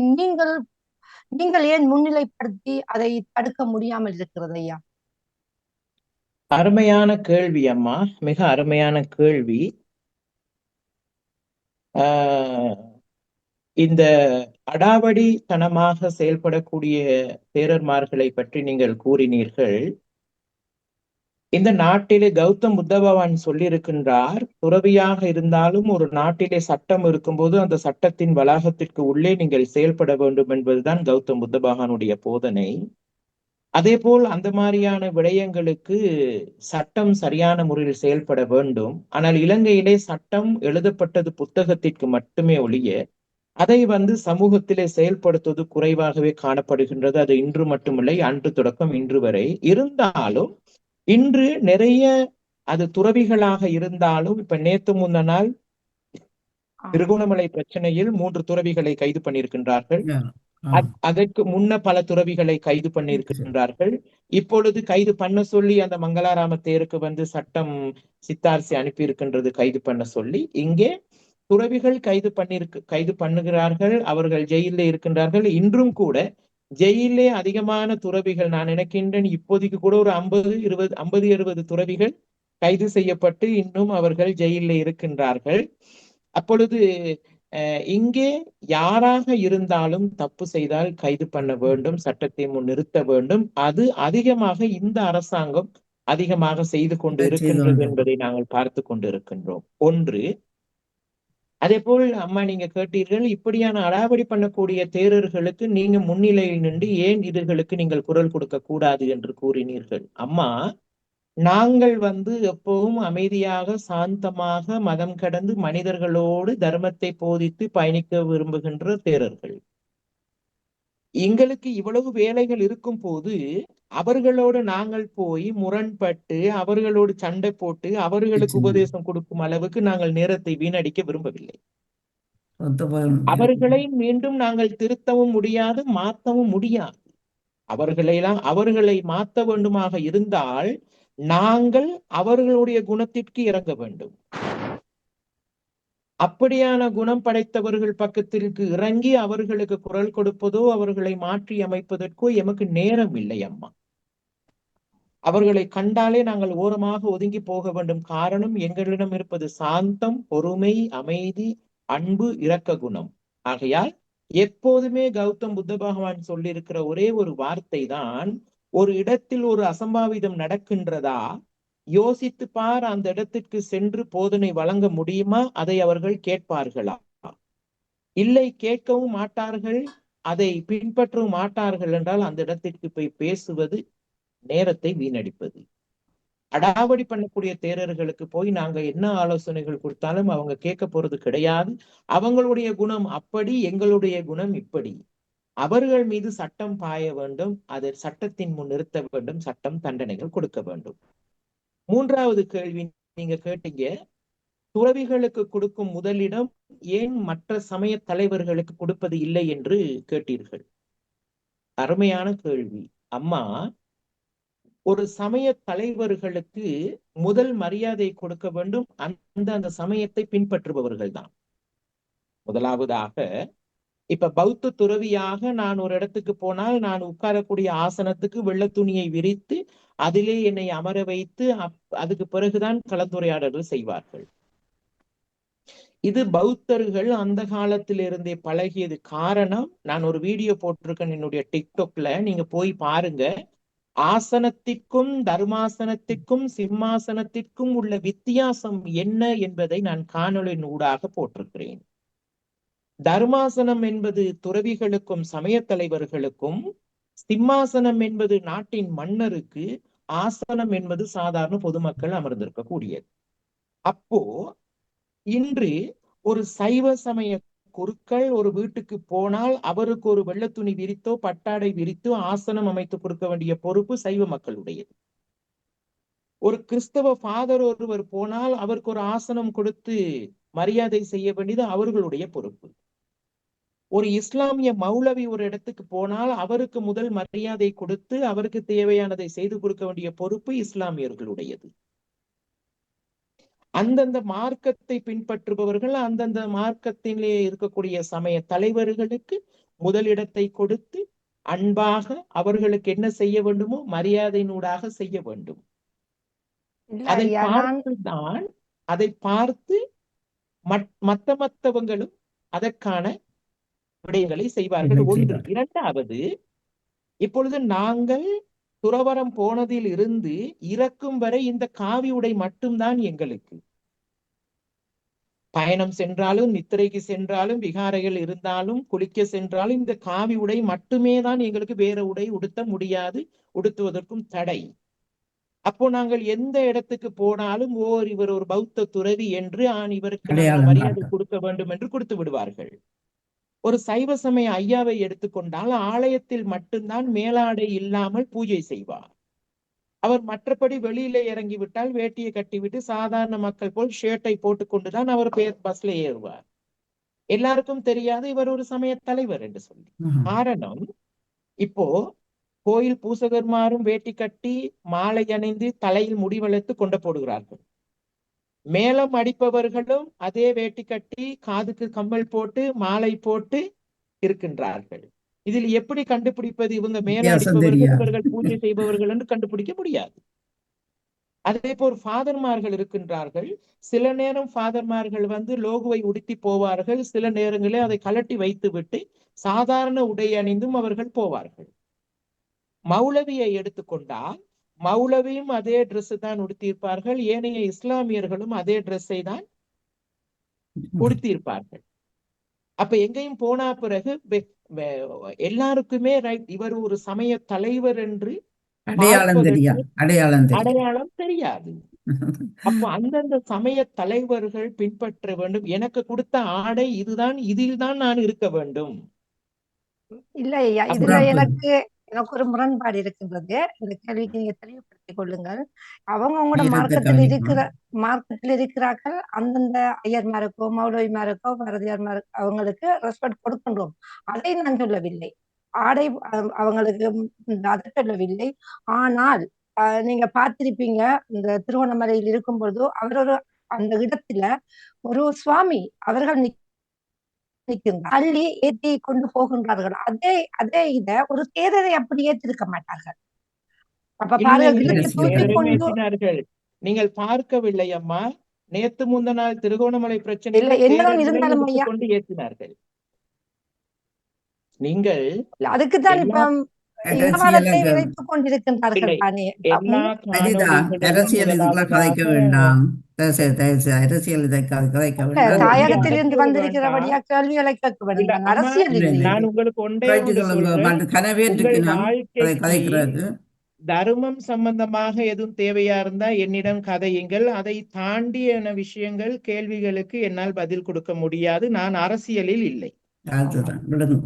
நீங்கள் ஏன் முன்னிலைப்படுத்தி அதை தடுக்க முடியாமல் இருக்கிறது ஐயா? அருமையான கேள்வி அம்மா, மிக அருமையான கேள்வி. இந்த அடாவடித்தனமாக செயல்படக்கூடிய தேரர்மார்களை பற்றி நீங்கள் கூறினீர்கள். இந்த நாட்டிலே கௌதம் புத்த பகவான் சொல்லியிருக்கின்றார், துறவியாக இருந்தாலும் ஒரு நாட்டிலே சட்டம் இருக்கும்போது அந்த சட்டத்தின் வளாகத்திற்கு உள்ளே நீங்கள் செயல்பட வேண்டும் என்பதுதான் கௌதம் புத்த பகவானுடைய போதனை. அதே போல் அந்த மாதிரியான விடயங்களுக்கு சட்டம் சரியான முறையில் செயல்பட வேண்டும். ஆனால் இலங்கையிலே சட்டம் எழுதப்பட்டது புத்தகத்திற்கு மட்டுமே ஒழிய அதை சமூகத்திலே செயல்படுத்துவது குறைவாகவே காணப்படுகின்றது. அது இன்று மட்டுமில்லை, அன்று தொடக்கம் இன்று வரை. இருந்தாலும் இன்று நிறைய அது துறவிகளாக இருந்தாலும், இப்ப நேத்து முந்த நாள் திருகோணமலை பிரச்சனையில் 3 துறவிகளை கைது பண்ணியிருக்கின்றார்கள். அதற்கு முன்ன பல துறவிகளை கைது பண்ணியிருக்கின்றார்கள். இப்பொழுது கைது பண்ண சொல்லி அந்த மங்களாராம தேருக்கு சட்டம் சித்தார்சி அனுப்பி இருக்கின்றது கைது பண்ண சொல்லி. இங்கே துறவிகள் கைது பண்ணுகிறார்கள், அவர்கள் ஜெயிலே இருக்கின்றார்கள். இன்றும் கூட ஜெயிலே அதிகமான துறவிகள், நான் நினைக்கின்றேன் இப்போதைக்கு கூட ஒரு 50-60 துறவிகள் கைது செய்யப்பட்டு இன்னும் அவர்கள் ஜெயிலே இருக்கின்றார்கள். அப்பொழுது இங்கே யாராக இருந்தாலும் தப்பு செய்தால் கைது பண்ண வேண்டும், சட்டத்தை முன் நிறுத்த வேண்டும். அது அதிகமாக இந்த அரசாங்கம் அதிகமாக செய்து கொண்டு இருக்கின்றது என்பதை நாங்கள் பார்த்து கொண்டு இருக்கின்றோம். ஒன்று. அதே போல் அம்மா நீங்க கேட்டீர்கள், இப்படியான அடாவடி பண்ணக்கூடிய தேரர்களுக்கு நீங்க முன்னிலையில் நின்று ஏன் இதுகளுக்கு நீங்கள் குரல் கொடுக்க கூடாது என்று கூறினீர்கள். அம்மா, நாங்கள் எப்பவும் அமைதியாக சாந்தமாக மதம் கடந்து மனிதர்களோடு தர்மத்தை போதித்து பயணிக்க விரும்புகின்ற தேரர்கள். எங்களுக்கு இவ்வளவு வேலைகள் இருக்கும் போது அவர்களோடு நாங்கள் போய் முரண்பட்டு அவர்களோடு சண்டை போட்டு அவர்களுக்கு உபதேசம் கொடுக்கும் அளவுக்கு நாங்கள் நேரத்தை வீணடிக்க விரும்பவில்லை. அவர்களை மீண்டும் நாங்கள் திருத்தவும் முடியாது, மாற்றவும் முடியாது. அவர்களை மாற்ற வேண்டுமாக இருந்தால் நாங்கள் அவர்களுடைய குணத்திற்கு இறங்க வேண்டும். அப்படியான குணம் படைத்தவர்கள் பக்கத்திற்கு இறங்கி அவர்களுக்கு குரல் கொடுப்பதோ அவர்களை மாற்றி அமைப்பதற்கோ எமக்கு நேரம் இல்லை அம்மா. அவர்களை கண்டாலே நாங்கள் ஓரமாக ஒதுங்கி போக வேண்டும். காரணம், எங்களிடம் இருப்பது சாந்தம், பொறுமை, அமைதி, அன்பு, இரக்க குணம். ஆகையால் எப்போதுமே கௌதம் புத்த பகவான் சொல்லியிருக்கிற ஒரே ஒரு வார்த்தை தான், ஒரு இடத்தில் ஒரு அசம்பாவிதம் நடக்கின்றதா, யோசித்து பார், அந்த இடத்திற்கு சென்று போதனை வழங்க முடியுமா, அதை அவர்கள் கேட்பார்களா? இல்லை, கேட்கவும் மாட்டார்கள், அதை பின்பற்றவும் மாட்டார்கள் என்றால் அந்த இடத்திற்கு போய் பேசுவது நேரத்தை வீணடிப்பது. அடாவடி பண்ணக்கூடிய தேரர்களுக்கு போய் நாங்க என்ன ஆலோசனைகள் கொடுத்தாலும் அவங்க கேட்க போறது கிடையாது. அவங்களுடைய குணம் அப்படி, எங்களுடைய குணம் இப்படி. அவர்கள் மீது சட்டம் பாய வேண்டும், அதை சட்டத்தின் முன் நிறுத்த வேண்டும், சட்டம் தண்டனைகள் கொடுக்க வேண்டும். மூன்றாவது கேள்வி நீங்க கேட்டீங்க, துறவிகளுக்கு கொடுக்கும் முதலிடம் ஏன் மற்ற சமய தலைவர்களுக்கு கொடுப்பது இல்லை என்று கேட்டீர்கள். அருமையான கேள்வி அம்மா. ஒரு சமய தலைவர்களுக்கு முதல் மரியாதை கொடுக்க வேண்டும் அந்த சமயத்தை பின்பற்றுபவர்கள் தான். முதலாவதாக, இப்ப பௌத்த துறவியாக நான் ஒரு இடத்துக்கு போனால் நான் உட்காரக்கூடிய ஆசனத்துக்கு வெள்ளை துணியை விரித்து அதிலே என்னை அமர வைத்து அதுக்கு பிறகுதான் கலந்துரையாடல்கள் செய்வார்கள். இது பௌத்தர்கள் அந்த காலத்திலிருந்தே பழகியது. காரணம், நான் ஒரு வீடியோ போட்டிருக்கேன் என்னுடைய டிக்டாக்ல, நீங்க போய் பாருங்க. ஆசனத்திற்கும் தர்மாசனத்திற்கும் சிம்மாசனத்திற்கும் உள்ள வித்தியாசம் என்ன என்பதை நான் காணொளியின் ஊடாக போட்டிருக்கிறேன். தர்மாசனம் என்பது துறவிகளுக்கும் சமய தலைவர்களுக்கும், சிம்மாசனம் என்பது நாட்டின் மன்னருக்கு, ஆசனம் என்பது சாதாரண பொதுமக்கள் அமர்ந்திருக்க கூடியது. அப்போ இன்று ஒரு சைவ சமய குருக்கள் ஒரு வீட்டுக்கு போனால் அவருக்கு ஒரு வெள்ளை துணி விரித்தோ பட்டாடை விரித்தோ ஆசனம் அமைத்து கொடுக்க வேண்டிய பொறுப்பு சைவ மக்களுடையது. ஒரு கிறிஸ்தவ ஃபாதர் ஒருவர் போனால் அவருக்கு ஒரு ஆசனம் கொடுத்து மரியாதை செய்ய வேண்டியது அவர்களுடைய பொறுப்பு. ஒரு இஸ்லாமிய மௌலவி ஒரு இடத்துக்கு போனால் அவருக்கு முதல் மரியாதை கொடுத்து அவருக்கு தேவையானதை செய்து கொடுக்க வேண்டிய பொறுப்பு இஸ்லாமியர்களுடையது. அந்தந்த மார்க்கத்தை பின்பற்றுபவர்கள் அந்தந்த மார்க்கத்திலே இருக்கக்கூடிய சமய தலைவர்களுக்கு முதலிடத்தை கொடுத்து அன்பாக அவர்களுக்கு என்ன செய்ய வேண்டுமோ மரியாதையினூடாக செய்ய வேண்டும். அதை பார்த்து மற்றவங்களும் அதற்கான விடயங்களை செய்வார்கள். ஒன்று. இரண்டாவது, இப்பொழுது நாங்கள் துறவரம் போனதில் இருந்து இறக்கும் வரை இந்த காவி உடை மட்டும்தான் எங்களுக்கு. பயணம் சென்றாலும், நித்திரைக்கு சென்றாலும், விகாரைகள் இருந்தாலும், குளிக்க சென்றாலும் இந்த காவி உடை மட்டுமே தான் எங்களுக்கு. வேற உடை உடுத்த முடியாது, உடுத்துவதற்கும் தடை. அப்போ நாங்கள் எந்த இடத்துக்கு போனாலும் இவர் ஒரு பௌத்த துறவி என்று இவருக்கு மரியாதை கொடுக்க வேண்டும் என்று கொடுத்து விடுவார்கள். ஒரு சைவ சமய ஐயாவை எடுத்துக்கொண்டால் ஆலயத்தில் மட்டும்தான் மேலாடை இல்லாமல் பூஜை செய்வார். அவர் மற்றபடி வெளியிலே இறங்கிவிட்டால் வேட்டியை கட்டிவிட்டு சாதாரண மக்கள் போல் ஷர்ட்டை போட்டுக்கொண்டுதான் அவர் பஸ்ல ஏறுவார். எல்லாருக்கும் தெரியாது இவர் ஒரு சமய தலைவர் என்று சொல்லி. காரணம், இப்போ கோயில் பூசகர்மாரும் வேட்டி கட்டி மாலை அணிந்து தலையில் முடி வளர்த்து கொண்டு போடுகிறார்கள். மேளம் அடிப்பவர்களும் அதே வேட்டி கட்டி காதுக்கு கம்மல் போட்டு மாலை போட்டு இருக்கின்றார்கள். இதில் எப்படி கண்டுபிடிப்பது இவங்க மேல அடிப்பவர்கள் இவர்கள் பூஜை செய்பவர்கள் என்று கண்டுபிடிக்க முடியாது. அதே போல் ஃபாதர்மார்கள் இருக்கின்றார்கள். சில நேரம் ஃபாதர்மார்கள் லோகுவை உடுத்தி போவார்கள், சில நேரங்களில் அதை கலட்டி வைத்து விட்டு சாதாரண உடை அணிந்தும் அவர்கள் போவார்கள். மௌலவியை எடுத்துக்கொண்டால் மௌலவியும் அதே ட்ரெஸ் தான் உடுத்தியிருப்பார்கள், ஏனைய இஸ்லாமியர்களும் அதே ட்ரெஸ்ஸை தான் உடுத்தியிருப்பார்கள். அப்ப எங்கேயும் போனா பிறகு எல்லாருக்குமே ரைட், இவர் ஒரு சமய தலைவர் என்று அடையாளம் தெரியாது. அப்போ அந்தந்த சமய தலைவர்கள் பின்பற்ற வேண்டும். எனக்கு கொடுத்த ஆடை இதுதான், இதில்தான் நான் இருக்க வேண்டும். இல்ல ஐயா, இதுல எனக்கு ஒரு முரண்பாடு இருக்கின்றது. இந்த கேள்விக்கு நீங்க தெளிவுபடுத்திக் கொள்ளுங்கள். அவங்களோட மார்க்கத்தில் இருக்கிறார்கள். அந்தந்த ஐயர்மாருக்கோ மௌலவிமாருக்கோ பாரதியார்மாருக்கோ அவங்களுக்கு ரெஸ்பெக்ட் கொடுக்கின்றோம். அதை நான் சொல்லவில்லை. ஆடை அவங்களுக்கு அதை சொல்லவில்லை. ஆனால் நீங்க பார்த்திருப்பீங்க, இந்த திருவண்ணாமலையில் இருக்கும் பொழுது அவர் அந்த இடத்துல ஒரு சுவாமி அவர்கள் நிற்கின்றார். அள்ளி ஏற்றி கொண்டு போகின்றார்கள். அதே அதே ஒரு தேரரை அப்படி ஏற்றிருக்க மாட்டார்கள். அப்ப இல்லை பாருங்க, இல்லை, இழுத்து தூக்கி தேரரை கொண்டு ஏற்றினார்கள். நீங்கள் பார்க்கவில்லை அம்மா. நேத்து முந்த நாள் திருகோணமலை இல்ல, பிரச்சனையில என்னதான் தேரர்களை இருந்தாலும் ஐயா, எடுத்துக்கொண்டு ஏற்றினார்கள். நீங்கள் அதுக்குத்தான் இப்ப எல்லா இனவாதத்தை அரசியலுக்கு விதைத்துக் கொண்டிருக்கின்றார்கள் இல்லை, தானே. எல்லா சரிதான். காணொளிகளும் அரசியல் இதுக்குள்ள கதைக்க முதலாவதாக வேண்டாம். அரசியல் இதை கதைக்க வேண்டாம். ஐயா, தாயகத்தில் இருந்து அரசியல் வந்திருக்கிறபடியா வேண்டாம். கேள்விகளை கேட்க இல்ல வேண்டும். அம்மா, அரசியல் இல்லை இல்லை. இல்லை நான் உங்களுக்கு ஒன்றே ரைட்டு ஒன்று சொல்லுங்க. சொல்றேன். பட் கனவே உங்கள் இருக்கு நாம் வாழ்க்கைக்கு கதைக்கிறது. தர்மம் சம்பந்தமாக எதுவும் தேவையா இருந்தா என்னிடம் கதையுங்கள். அதை தாண்டிய விஷயங்கள், கேள்விகளுக்கு என்னால் பதில் கொடுக்க முடியாது. நான் அரசியலில் இல்லை. அதுதான் விடுங்க.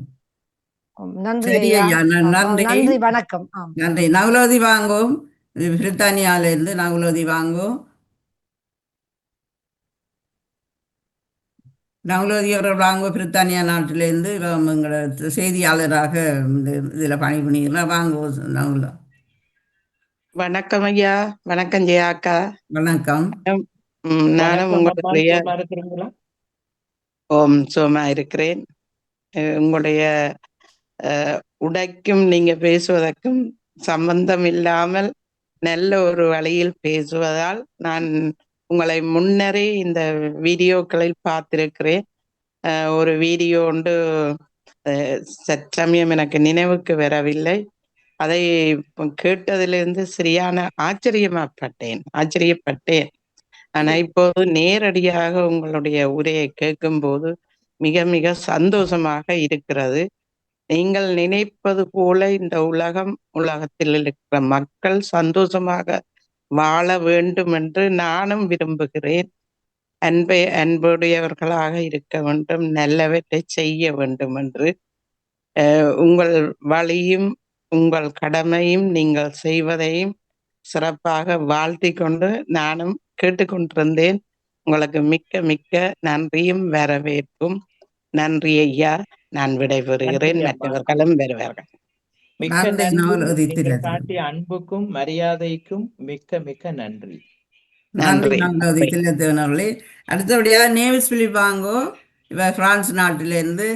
நன்றி சரி ஐயா. ஐயா, நன்றி நன்றி, வணக்கம். நன்றி. நகுலோதி வாங்கும், பிரித்தானியால இருந்து நகுலோதி வாங்கும். நகுலோதி அவர்கள் வாங்க, பிரித்தானியா நாட்டிலேருந்து எங்களோட செய்தியாளராக இதில் பணிபுரிகிறார். வாங்குவோம் நகுலோ. வணக்கம் ஐயா. வணக்கம் ஜெயா அக்கா. வணக்கம். நானும் வணக்கம் அம்மா, உங்களுடைய சும்மா இருக்கிறீங்களா? சும்மா இருக்கிறேன். உங்களுடைய உடைக்கும் நீங்க பேசுவதற்கும் சம்பந்தம் இல்லாமல் நல்ல ஒரு வழியில் பேசுவதால் நான் உங்களை முன்னரே இந்த வீடியோக்களில் பார்த்திருக்கிறேன். ஒரு வீடியோ ஒன்று சமயம் எனக்கு நினைவுக்கு வரவில்லை. அதை கேட்டதிலிருந்து சரியான ஆச்சரியப்பட்டேன். ஆனா இப்போது நேரடியாக உங்களுடைய உரையை கேட்கும்போது மிக மிக சந்தோஷமாக இருக்கிறது. நீங்கள் நினைப்பது போல இந்த உலகத்தில் இருக்கிற மக்கள் சந்தோஷமாக வாழ வேண்டும் என்று நானும் விரும்புகிறேன். அன்புடையவர்களாக இருக்க வேண்டும், நல்லவற்றை செய்ய வேண்டும் என்று உங்கள் வழியும் உங்கள் கடமையும் நீங்கள் செய்வதையும் சிறப்பாக வாழ்த்தி கொண்டு நானும் கேட்டுக்கொண்டிருந்தேன். உங்களுக்கு மிக்க மிக்க நன்றியும் வரவேற்பும். நன்றி ஐயா. நான் விடைபெறுகிறேன். மற்றவர்களும் வருவார்கள். மிக்க நன்றி நன்றி. நகுலோதி. நீங்கள் காட்டிய அன்புக்கும் மரியாதைக்கும் மிக்க மிக்க நன்றி. நன்றி நகுலோதி தில்லத்தேவன் அவர்களே. அடுத்தபடியாக நேவிஸ் பிலிப் வாங்கோ. இவர் பிரான்ஸ் நாட்டிலேருந்து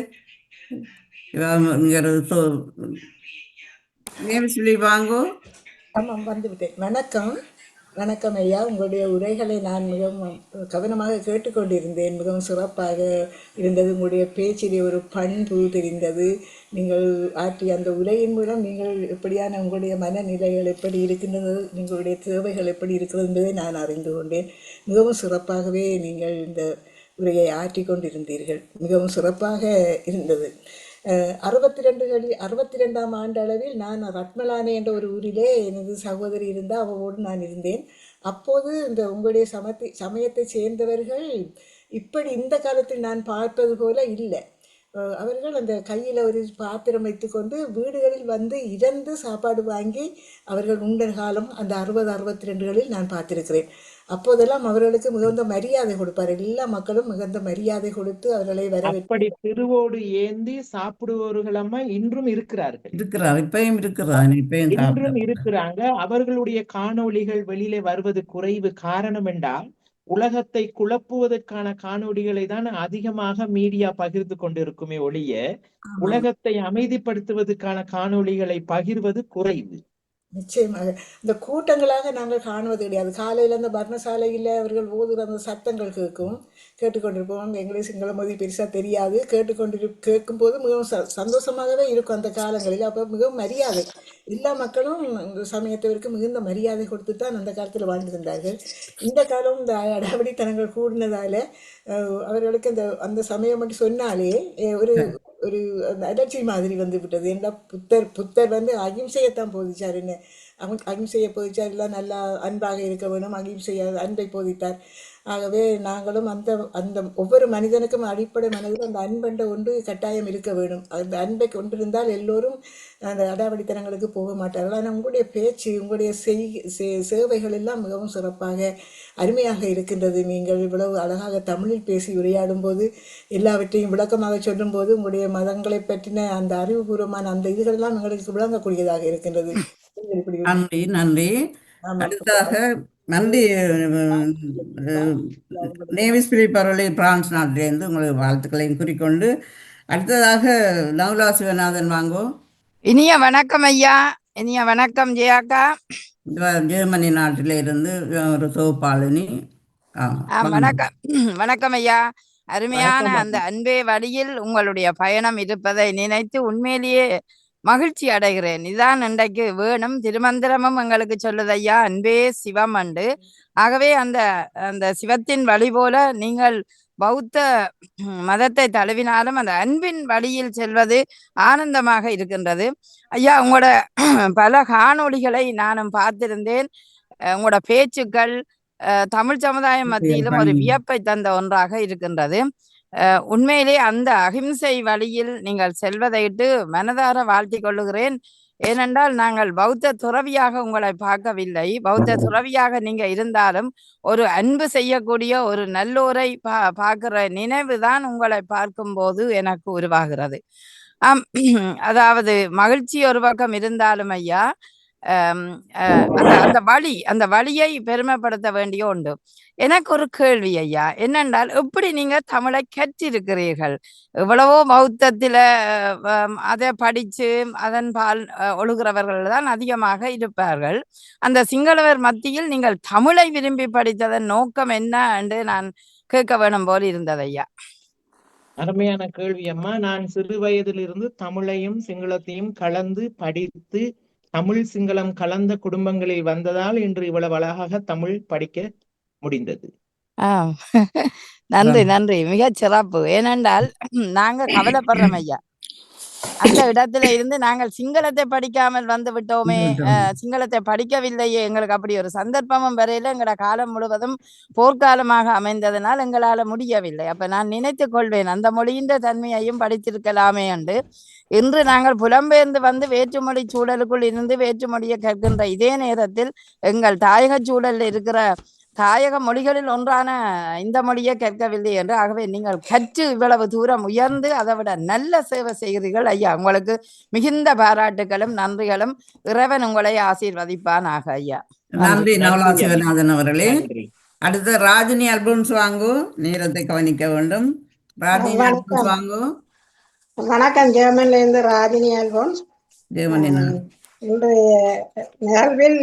நேவிஸ் பிலிப் வாங்கோ. ஆமாம், வந்துவிட்டேன். வணக்கம். வணக்கம் ஐயா. உங்களுடைய உரைகளை நான் மிகவும் கவனமாக கேட்டுக்கொண்டிருந்தேன். மிகவும் சிறப்பாக இருந்தது. உங்களுடைய பேச்சிலே ஒரு பண்பு தெரிந்தது. நீங்கள் ஆற்றிய அந்த உரையின் மூலம் நீங்கள் எப்படியான உங்களுடைய மனநிலைகள் எப்படி இருக்கின்றது, உங்களுடைய தேவைகள் எப்படி இருக்கிறது என்பதை நான் அறிந்து கொண்டேன். மிகவும் சிறப்பாகவே நீங்கள் இந்த உரையை ஆற்றி கொண்டிருந்தீர்கள். மிகவும் சிறப்பாக இருந்தது. 62ஆம் ஆண்டு அளவில் நான் ரத்மலானே என்ற ஒரு ஊரிலே எனது சகோதரி இருந்தால் அவளோடு நான் இருந்தேன். அப்போது இந்த உங்களுடைய சமயத்தை சேர்ந்தவர்கள் இப்படி இந்த காலத்தில் நான் பார்ப்பது போல இல்லை. அவர்கள் அந்த கையில் ஒரு பாத்திரம் வைத்துக்கொண்டு வீடுகளில் வந்து இறந்து சாப்பாடு வாங்கி அவர்கள் உண்ட காலம் அந்த 60-62களில் நான் பார்த்திருக்கிறேன். அப்போதெல்லாம் அவர்களுக்கு மிகுந்த மரியாதை கொடுப்பார். எல்லா மக்களும் மிகுந்த மரியாதை கொடுத்து அவர்களை அப்படி திருவோடு ஏந்தி சாப்பிடுபவர்களம்மா இன்றும் இருக்கிறார்கள். இன்றும் இருக்கிறாங்க. அவர்களுடைய காணொளிகள் வெளியிலே வருவது குறைவு. காரணம் என்றால் உலகத்தை குழப்புவதற்கான காணொளிகளை தான் அதிகமாக மீடியா பகிர்ந்து கொண்டிருக்குமே ஒழிய உலகத்தை அமைதிப்படுத்துவதற்கான காணொளிகளை பகிர்வது குறைவு. நிச்சயமாக இந்த கூட்டங்களாக நாங்கள் காணுவது கிடையாது. காலையில் அந்த பர்ணசாலையில் அவர்கள் ஓதுகிற அந்த சத்தங்கள் கேட்டுக்கொண்டிருப்போம். எங்களுக்கு சிங்கள மொழி பெருசாக தெரியாது. கேட்கும்போது மிகவும் சந்தோஷமாகவே இருக்கும் அந்த காலங்களில். அப்போ மிகவும் மரியாதை, எல்லா மக்களும் இந்த சமயத்திற்கு மிகுந்த மரியாதை கொடுத்து தான் அந்த காலத்தில் வாழ்ந்திருந்தார்கள். இந்த காலம் இந்த அடாவடித்தனங்கள் கூடினதால் அவர்களுக்கு அந்த சமயம் மட்டும் சொன்னாலே ஒரு ஒரு அலர்ஜி மாதிரி வந்து விட்டது. ஏன்னா புத்தர் வந்து அகிம்சையைத்தான் போதிச்சார். என்ன அகிம்சையை போதிச்சார். எல்லாம் நல்லா அன்பாக இருக்க வேணும், அன்பை போதித்தார். ஆகவே நாங்களும் அந்த ஒவ்வொரு மனிதனுக்கும் அடிப்படை மனதில் அந்த அன்பென்ற ஒன்று கட்டாயம் இருக்க வேணும். அந்த அன்பை கொண்டிருந்தால் எல்லோரும் அந்த அடாவடித்தனங்களுக்கு போக மாட்டார்கள். ஆனால் உங்களுடைய பேச்சு, உங்களுடைய சேவைகள் எல்லாம் மிகவும் சிறப்பாக அருமையாக இருக்கின்றது. நீங்கள் இவ்வளவு அழகாக தமிழில் பேசி உரையாடும் போது, எல்லாவற்றையும் விளக்கமாக சொல்லும்போது உங்களுடைய மதங்களை பற்றின அந்த அறிவுபூர்வமான அந்த இதுகளெல்லாம் எங்களுக்கு விளங்கக்கூடியதாக இருக்கின்றது. நன்றி நன்றி. அடுத்ததாக நன்றி. நேவிஸ் பிலிப் அவர்களே பிரான்ஸ் நாட்டிலிருந்து உங்களுக்கு வாழ்த்துக்களையும் கூறிக்கொண்டு அடுத்ததாக நவுலா சிவநாதன் வாங்கோ. இனிய வணக்கம் ஐயா. இனிய வணக்கம் ஜெயாக்கா. ஜெர்மனி நாட்டில இருந்து ஒரு தொகுப்பாளினி. வணக்கம் வணக்கம் ஐயா. அருமையான வணக்கம் அந்த அன்பே வழியில் உங்களுடைய பயணம் இருப்பதை நினைத்து உண்மையிலேயே மகிழ்ச்சி அடைகிறேன். இதான் இன்றைக்கு வேணும். திருமந்திரமும் எங்களுக்கு சொல்லுது ஐயா, அன்பே சிவம் அண்டு. ஆகவே அந்த அந்த சிவத்தின் வழி போல நீங்கள் பௌத்த மதத்தை தழுவினாலும் அந்த அன்பின் வழியில் செல்வது ஆனந்தமாக இருக்கின்றது ஐயா. உங்களோட பல காணொளிகளை நானும் பார்த்திருந்தேன். உங்களோட பேச்சுக்கள் தமிழ் சமுதாயம் மத்தியிலும் ஒரு வியப்பை தந்த ஒன்றாக இருக்கின்றது. உண்மையிலே அந்த அகிம்சை வழியில் நீங்கள் செல்வதையிட்டு மனதார வாழ்த்தி கொள்ளுகிறேன். ஏனென்றால் நாங்கள் பௌத்த துறவியாக உங்களை பார்க்கவில்லை. பௌத்த துறவியாக நீங்க இருந்தாலும் ஒரு அன்பு செய்யக்கூடிய ஒரு நல்லோரை பார்க்கிற நினைவுதான் உங்களை பார்க்கும்போது எனக்கு உருவாகிறது. அதாவது மகிழ்ச்சி ஒரு பக்கம் இருந்தாலும் ஐயா, அந்த வழியை பெருமைப்படுத்த வேண்டிய உண்டு. எனக்கு ஒரு கேள்வி ஐயா, என்னென்றால் எப்படி நீங்க தமிழை கற்றிருக்கிறீர்கள்? எவ்வளவோ பௌத்தத்தில அதை படிச்சு அதன் பால் ஒழுகிறவர்கள் தான் அதிகமாக இருப்பார்கள். அந்த சிங்களவர் மத்தியில் நீங்கள் தமிழை விரும்பி படித்ததன் நோக்கம் என்ன என்று நான் கேட்க வேணும் போல் இருந்தது ஐயா. அருமையான கேள்வி அம்மா. நான் சிறு வயதிலிருந்து தமிழையும் சிங்களத்தையும் கலந்து படித்து தமிழ் சிங்களம் கலந்த குடும்பங்களில் வந்ததால் இன்று இவ்வளவு அழகாக தமிழ் படிக்க முடிந்தது. நன்றி நன்றி, மிகச் சிறப்பு. ஏனென்றால் நாங்க கவலைப்படுறோம் ஐயா, அந்த இடத்துல இருந்து நாங்கள் சிங்களத்தை படிக்காமல் வந்து விட்டோமே, சிங்களத்தை படிக்கவில்லையே. எங்களுக்கு அப்படி ஒரு சந்தர்ப்பமும் வரையில. எங்களோட காலம் முழுவதும் போர்க்காலமாக அமைந்ததனால் எங்களால முடியவில்லை. அப்ப நான் நினைத்து கொள்வேன் அந்த மொழியின் தன்மையையும் படித்திருக்கலாமே என்று. இன்று நாங்கள் புலம்பெயர்ந்து வந்து வேற்றுமொழி சூழலுக்குள் இருந்து வேற்றுமொழியை கற்கின்ற இதே நேரத்தில் எங்கள் தாயக சூழலில் இருக்கிற தாயக மொழிகளில் ஒன்றான இந்த மொழியை கற்கவில்லை என்று. ஆகவே நீங்கள் கற்று இவ்வளவு தூரம் உயர்ந்து அதை விட நல்ல சேவை செய்கிறீர்கள் ஐயா. உங்களுக்கு மிகுந்த பாராட்டுகளும் நன்றிகளும். இறைவன் உங்களை ஆசீர்வதிப்பானாக ஐயா. நன்றி நவலா சிவநாதன் அவர்களே. அடுத்த ராஜினி அல்போன்ஸ் வாங்கோ. நேரத்தை கவனிக்க வேண்டும். ராஜினி அல்போன்ஸ் வாங்கோ. வணக்கம், ஜெர்மன்ல இருந்து ராஜினி அல்போன்ஸ். ஜெர்மனி இன்றைய நிகழ்வில்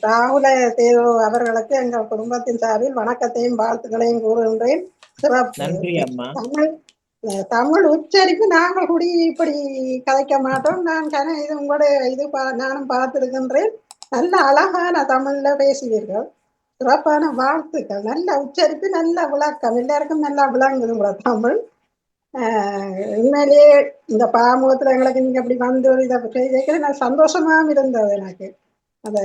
ராகுல தேவோ அவர்களுக்கு எங்கள் குடும்பத்தின் சார்பில் வணக்கத்தையும் வாழ்த்துக்களையும் கூறுகின்றேன். சிறப்பு தமிழ் உச்சரிப்பு நாங்கள் கூடி இப்படி கதைக்க மாட்டோம். நான் இது உங்களோட இது நானும் பார்த்திருக்கின்றேன். நல்ல அழகான தமிழ்ல பேசுவீர்கள். சிறப்பான வாழ்த்துக்கள். நல்ல உச்சரிப்பு, நல்ல விளக்கம். எல்லாருக்கும் நல்லா விளங்குது உங்களோட தமிழ். உண்மையிலேயே இந்த பாமுகத்துல எங்களுக்கு நீங்க அப்படி வந்து ஒரு இதை செய்திருக்கிற நான் சந்தோஷமாகவும் இருந்தது எனக்கு. அதை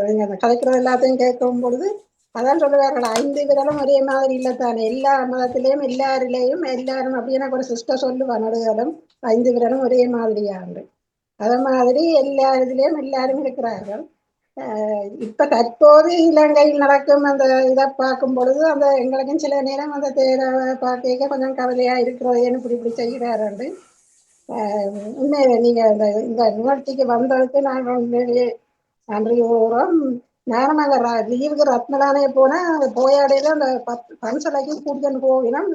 நீங்க அந்த கதைக்கிறது எல்லாத்தையும் கேட்கும் பொழுது அதான் சொல்லுவார்கள், 5 விரலும் ஒரே மாதிரி இல்லைத்தானே. எல்லா மதத்திலையும் எல்லாரிலையும் எல்லாரும் அப்படி எனக்கு ஒரு சிஸ்டர் சொல்லுவான், நடுகாலம் 5 விரலும் ஒரே மாதிரியாண்டு. அதே மாதிரி எல்லா இதுலேயும் எல்லாரும் இருக்கிறார்கள். இப்ப தற்போது இலங்கையில் நடக்கும் அந்த இதை பார்க்கும் பொழுது அந்த எங்களுக்கும் சில நேரம் அந்த தேரை பார்க்க கொஞ்சம் கவலையா இருக்கிறதேன்னு இப்படி செய்கிறாரு. உண்மையில நீங்க இந்த நிகழ்ச்சிக்கு வந்ததுக்கு நாங்கள் உண்மையிலேயே நன்றி கூறுறோம். நானும் அங்கே லீவுக்கு ரத்னலானே போனேன். அந்த போயாடையில அந்த பன்சலைக்கும் கூட்டிட்டு போவினோம்.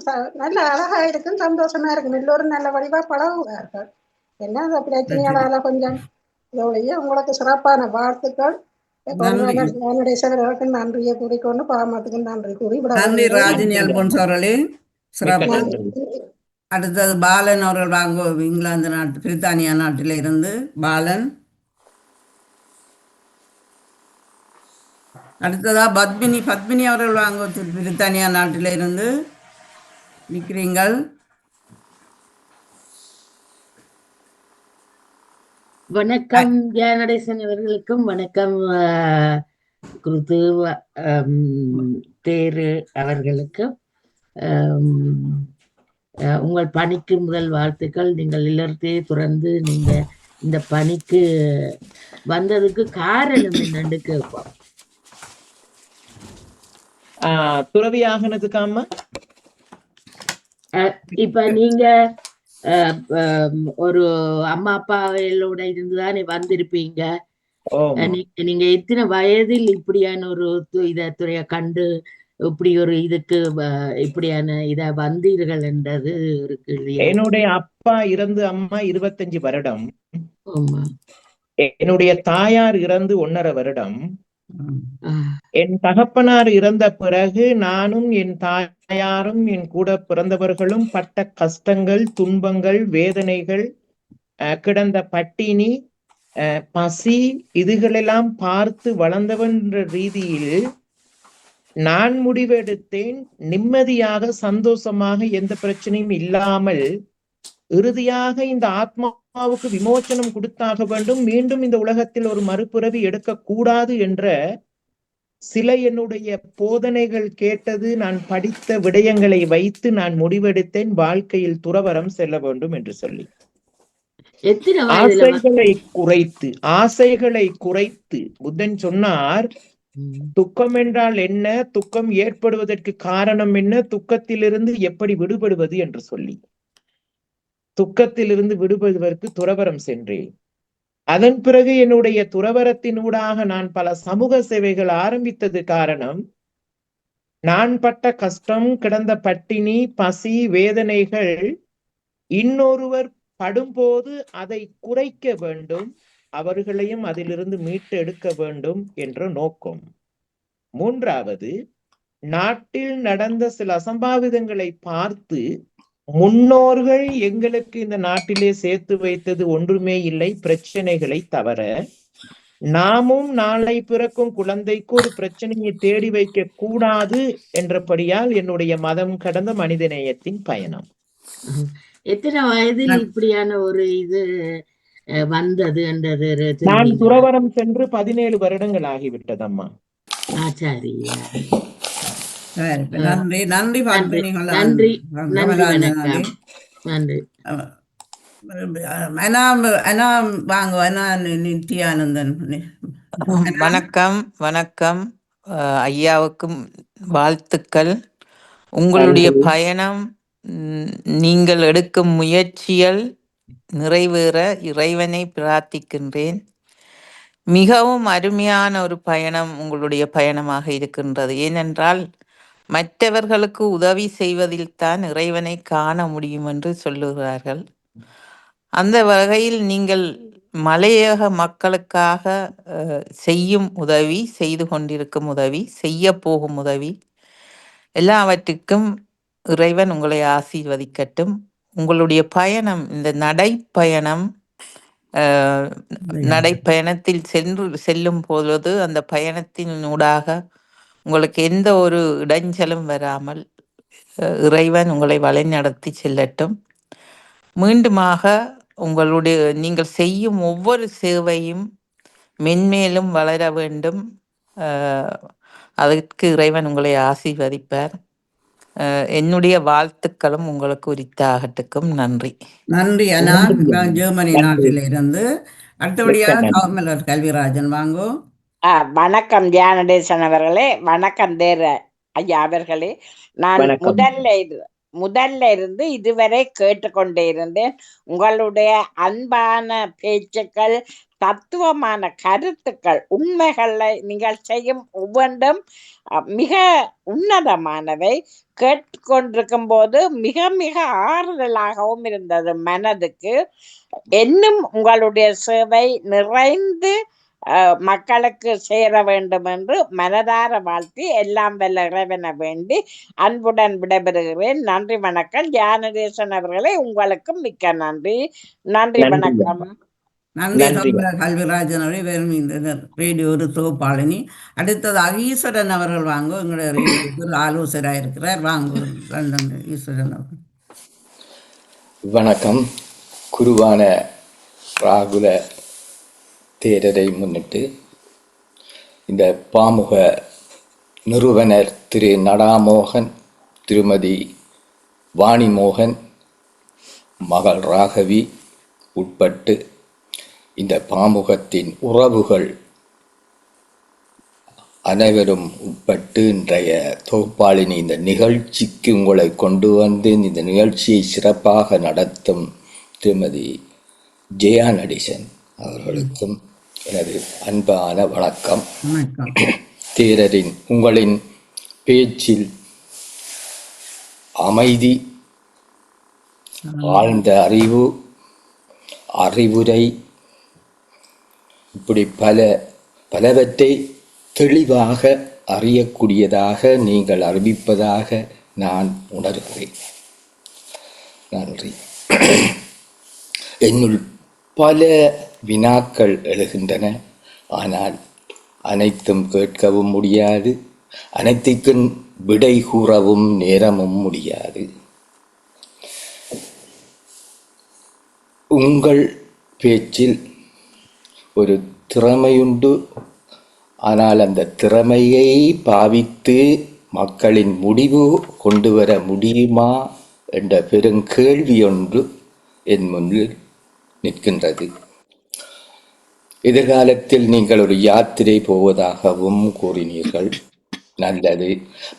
நல்ல அழகா இருக்கும், சந்தோஷமா இருக்கும். எல்லோரும் நல்ல வடிவா பழகுவார்கள். என்ன அந்த பிரச்சனையால கொஞ்சம் இதோடைய உங்களுக்கு சிறப்பான வாழ்த்துக்கள். என்னுடைய சிலருக்கு நன்றியை கூறிக்கொண்டு பாமத்துக்கு நன்றி கூறி அடுத்தது பாலன் அவர்கள் வாங்க. இங்கிலாந்து நாட்டு பிரித்தானியா நாட்டில இருந்து பாலன். அடுத்ததா பத்மினி அவர்கள் வாங்க. பிரித்தானியா நாட்டில இருந்து நிற்கிறீங்கள். வணக்கம் ஜெயநடேசன் அவர்களுக்கும் வணக்கம். குருது தேரு அவர்களுக்கும் உங்கள் பணிக்கு முதல் வாழ்த்துக்கள். நீங்கள் இல்லறத்தையே துறந்து நீங்க இந்த பணிக்கு வந்ததுக்கு காரணம் என்னன்னு கேட்போம். துறவியாகனதுக்காம இப்ப நீங்க ஒரு அம்மா அப்பாவோட இருந்துதானே வந்திருப்பீங்க. ஆமா. நீங்க எத்தனை வயதில் இப்படியான ஒரு துறையை கண்டு இப்படி ஒரு இதுக்கு இப்படியான இத வந்தீர்கள் என்றது இருக்கு இல்லையா? என்னுடைய அப்பா இறந்து அம்மா 25 வருடம். ஆமா. என்னுடைய தாயார் இறந்து 1.5 வருடம். ஆ, என் தகப்பனார் இறந்த பிறகு நானும் என் தாயாரும் என் கூட பிறந்தவர்களும் பட்ட கஷ்டங்கள், துன்பங்கள், வேதனைகள், கிடந்த பட்டினி, பசி, இதுகளெல்லாம் பார்த்து வளர்ந்தவன்ற ரீதியில் நான் முடிவெடுத்தேன், நிம்மதியாக சந்தோஷமாக எந்த பிரச்சனையும் இல்லாமல் இறுதியாக இந்த ஆத்மாவுக்கு விமோச்சனம் கொடுத்தாக வேண்டும், மீண்டும் இந்த உலகத்தில் ஒரு மறுபிறவி எடுக்கக்கூடாது என்ற சில என்னுடைய போதனைகள் கேட்டது, நான் படித்த விடயங்களை வைத்து நான் முடிவெடுத்தேன் வாழ்க்கையில் துறவரம் செல்ல வேண்டும் என்று சொல்லி. எத்தனை வயதுல ஆசைகளை குறைத்து புத்தன் சொன்னார், துக்கம் என்றால் என்ன, துக்கம் ஏற்படுவதற்கு காரணம் என்ன, துக்கத்திலிருந்து எப்படி விடுபடுவது என்று சொல்லி துக்கத்திலிருந்து விடுபடுவதற்கு துறவரம் சென்றேன். அதன் பிறகு என்னுடைய துறவரத்தினூடாக நான் பல சமூக சேவைகள் ஆரம்பித்தது காரணம், நான் பட்ட கஷ்டம், கிடந்த பட்டினி, பசி, வேதனைகள் இன்னொருவர் படும்போது அதை குறைக்க வேண்டும், அவர்களையும் அதிலிருந்து மீட்டு எடுக்க வேண்டும் என்ற நோக்கம். மூன்றாவது, நாட்டில் நடந்த சில அசம்பாவிதங்களை பார்த்து, முன்னோர்கள் எங்களுக்கு இந்த நாட்டிலே சேர்த்து வைத்தது ஒன்றுமே இல்லை பிரச்சனைகளை தவிர, நாமும் நாளை பிறக்கும் குழந்தைக்கு ஒரு பிரச்சனையை தேடி வைக்க கூடாது என்றபடியால் என்னுடைய மதம் கடந்த மனிதநேயத்தின் பயணம். எத்தனை வயதில் இப்படியான ஒரு இது வந்தது என்றது? நான் துறவரம் சென்று 17 வருடங்கள் ஆகிவிட்டதம்மா. சரி, நன்றி நன்றி நன்றி நன்றி நன்றி. நித்யானந்தன். வணக்கம் வணக்கம். ஐயாவுக்கும் வாழ்த்துக்கள். உங்களுடைய பயணம், நீங்கள் எடுக்கும் முயற்சிகள் நிறைவேற இறைவனை பிரார்த்திக்கின்றேன். மிகவும் அருமையான ஒரு பயணம் உங்களுடைய பயணமாக இருக்கின்றது. ஏனென்றால் மற்றவர்களுக்கு உதவி செய்வதில் தான் இறைவனை காண முடியும் என்று சொல்லுகிறார்கள். அந்த வகையில் நீங்கள் மலையக மக்களுக்காக செய்யும் உதவி, செய்து கொண்டிருக்கும் உதவி, செய்ய போகும் உதவி எல்லாவற்றுக்கும் இறைவன் உங்களை ஆசீர்வதிக்கட்டும். உங்களுடைய பயணம், இந்த நடைப்பயணத்தில் செல்லும் பொழுது அந்த பயணத்தினூடாக உங்களுக்கு எந்த ஒரு இடைஞ்சலும் வராமல் இறைவன் உங்களை வழிநடத்தி செல்லட்டும். மீண்டுமாக நீங்கள் செய்யும் ஒவ்வொரு சேவையும் மென்மேலும் வளர வேண்டும். அதற்கு இறைவன் உங்களை ஆசீர்வதிப்பார். என்னுடைய வாழ்த்துக்களும் உங்களுக்கு உரித்தாகட்டுக்கும். நன்றி. நன்றி அண்ணா. ஜெர்மனி நாட்டில இருந்து அடுத்தபடியாக கௌமலர் கல்விராஜன் வாங்கோ. வணக்கம் தியானடேசன் அவர்களே, வணக்கம் தேர் ஐயா அவர்களே. நான் முதல்ல இருந்து இதுவரை கேட்டுக்கொண்டே இருந்தேன். உங்களுடைய அன்பான பேச்சுக்கள், தத்துவமான கருத்துக்கள், உண்மைகளை நீங்கள் செய்யும் ஒவ்வொன்றும் மிக உன்னதமானவை. கேட்டுக்கொண்டிருக்கும் போது மிக மிக ஆறுதலாகவும் இருந்தது மனதுக்கு. இன்னும் உங்களுடைய சேவை நிறைந்து மக்களுக்கு சேர வேண்டும் என்று மனதார வாழ்த்தி எல்லாம் வல்ல இறைவனை வேண்டி அன்புடன் விடைபெறுகிறேன். நன்றி வணக்கம். தியானதேசன் அவர்களே, உங்களுக்கும் மிக்க நன்றி. நன்றி வணக்கம். நன்றி கல்விராஜன் அவர்கள், ரேடியோ ஒரு தொகுப்பாளினி. அடுத்தது ஈஸ்வரன் அவர்கள் வாங்க, எங்களுடைய ரேடியோக்கு ஆலோசகராக இருக்கிறார். வாங்க லண்டன் ஈஸ்வரன் அவர்கள். வணக்கம். குருவான ராகுல தேரரை முன்னிட்டு இந்த பாமுக நிறுவனர் திரு நடாமோகன், திருமதி வாணிமோகன், மகள் ராகவி உட்பட்டு இந்த பாமுகத்தின் உறவுகள் அனைவரும் உட்பட்டு இன்றைய தொகுப்பாளினி இந்த நிகழ்ச்சிக்கு உங்களை கொண்டு வந்து இந்த நிகழ்ச்சியை சிறப்பாக நடத்தும் திருமதி ஜெயா நடேசன் அவர்களுக்கும் எனது அன்பான வணக்கம். வணக்கம். தேரரின் உங்களின் பேச்சில் அமைதி, ஆழ்ந்த அறிவு, அறிவுரை இப்படி பலவற்றை தெளிவாக அறியக்கூடியதாக நீங்கள் அறிவிப்பதாக நான் உணர்கிறேன். நன்றி. என்னுள் பல வினாக்கள் எழுகின்றன. ஆனால் அனைத்தும் கேட்கவும் முடியாது, அனைத்துக்கும் விடை கூறவும் நேரமும் முடியாது. உங்கள் பேச்சில் ஒரு திறமையுண்டு. ஆனால் அந்த திறமையை பாவித்து மக்களின் முடிவு கொண்டு வர முடியுமா என்ற பெருங்கேள்வி ஒன்று என் முன்னில் நிற்கின்றது. எதிர்காலத்தில் நீங்கள் ஒரு யாத்திரை போவதாகவும் கூறினீர்கள். நல்லது.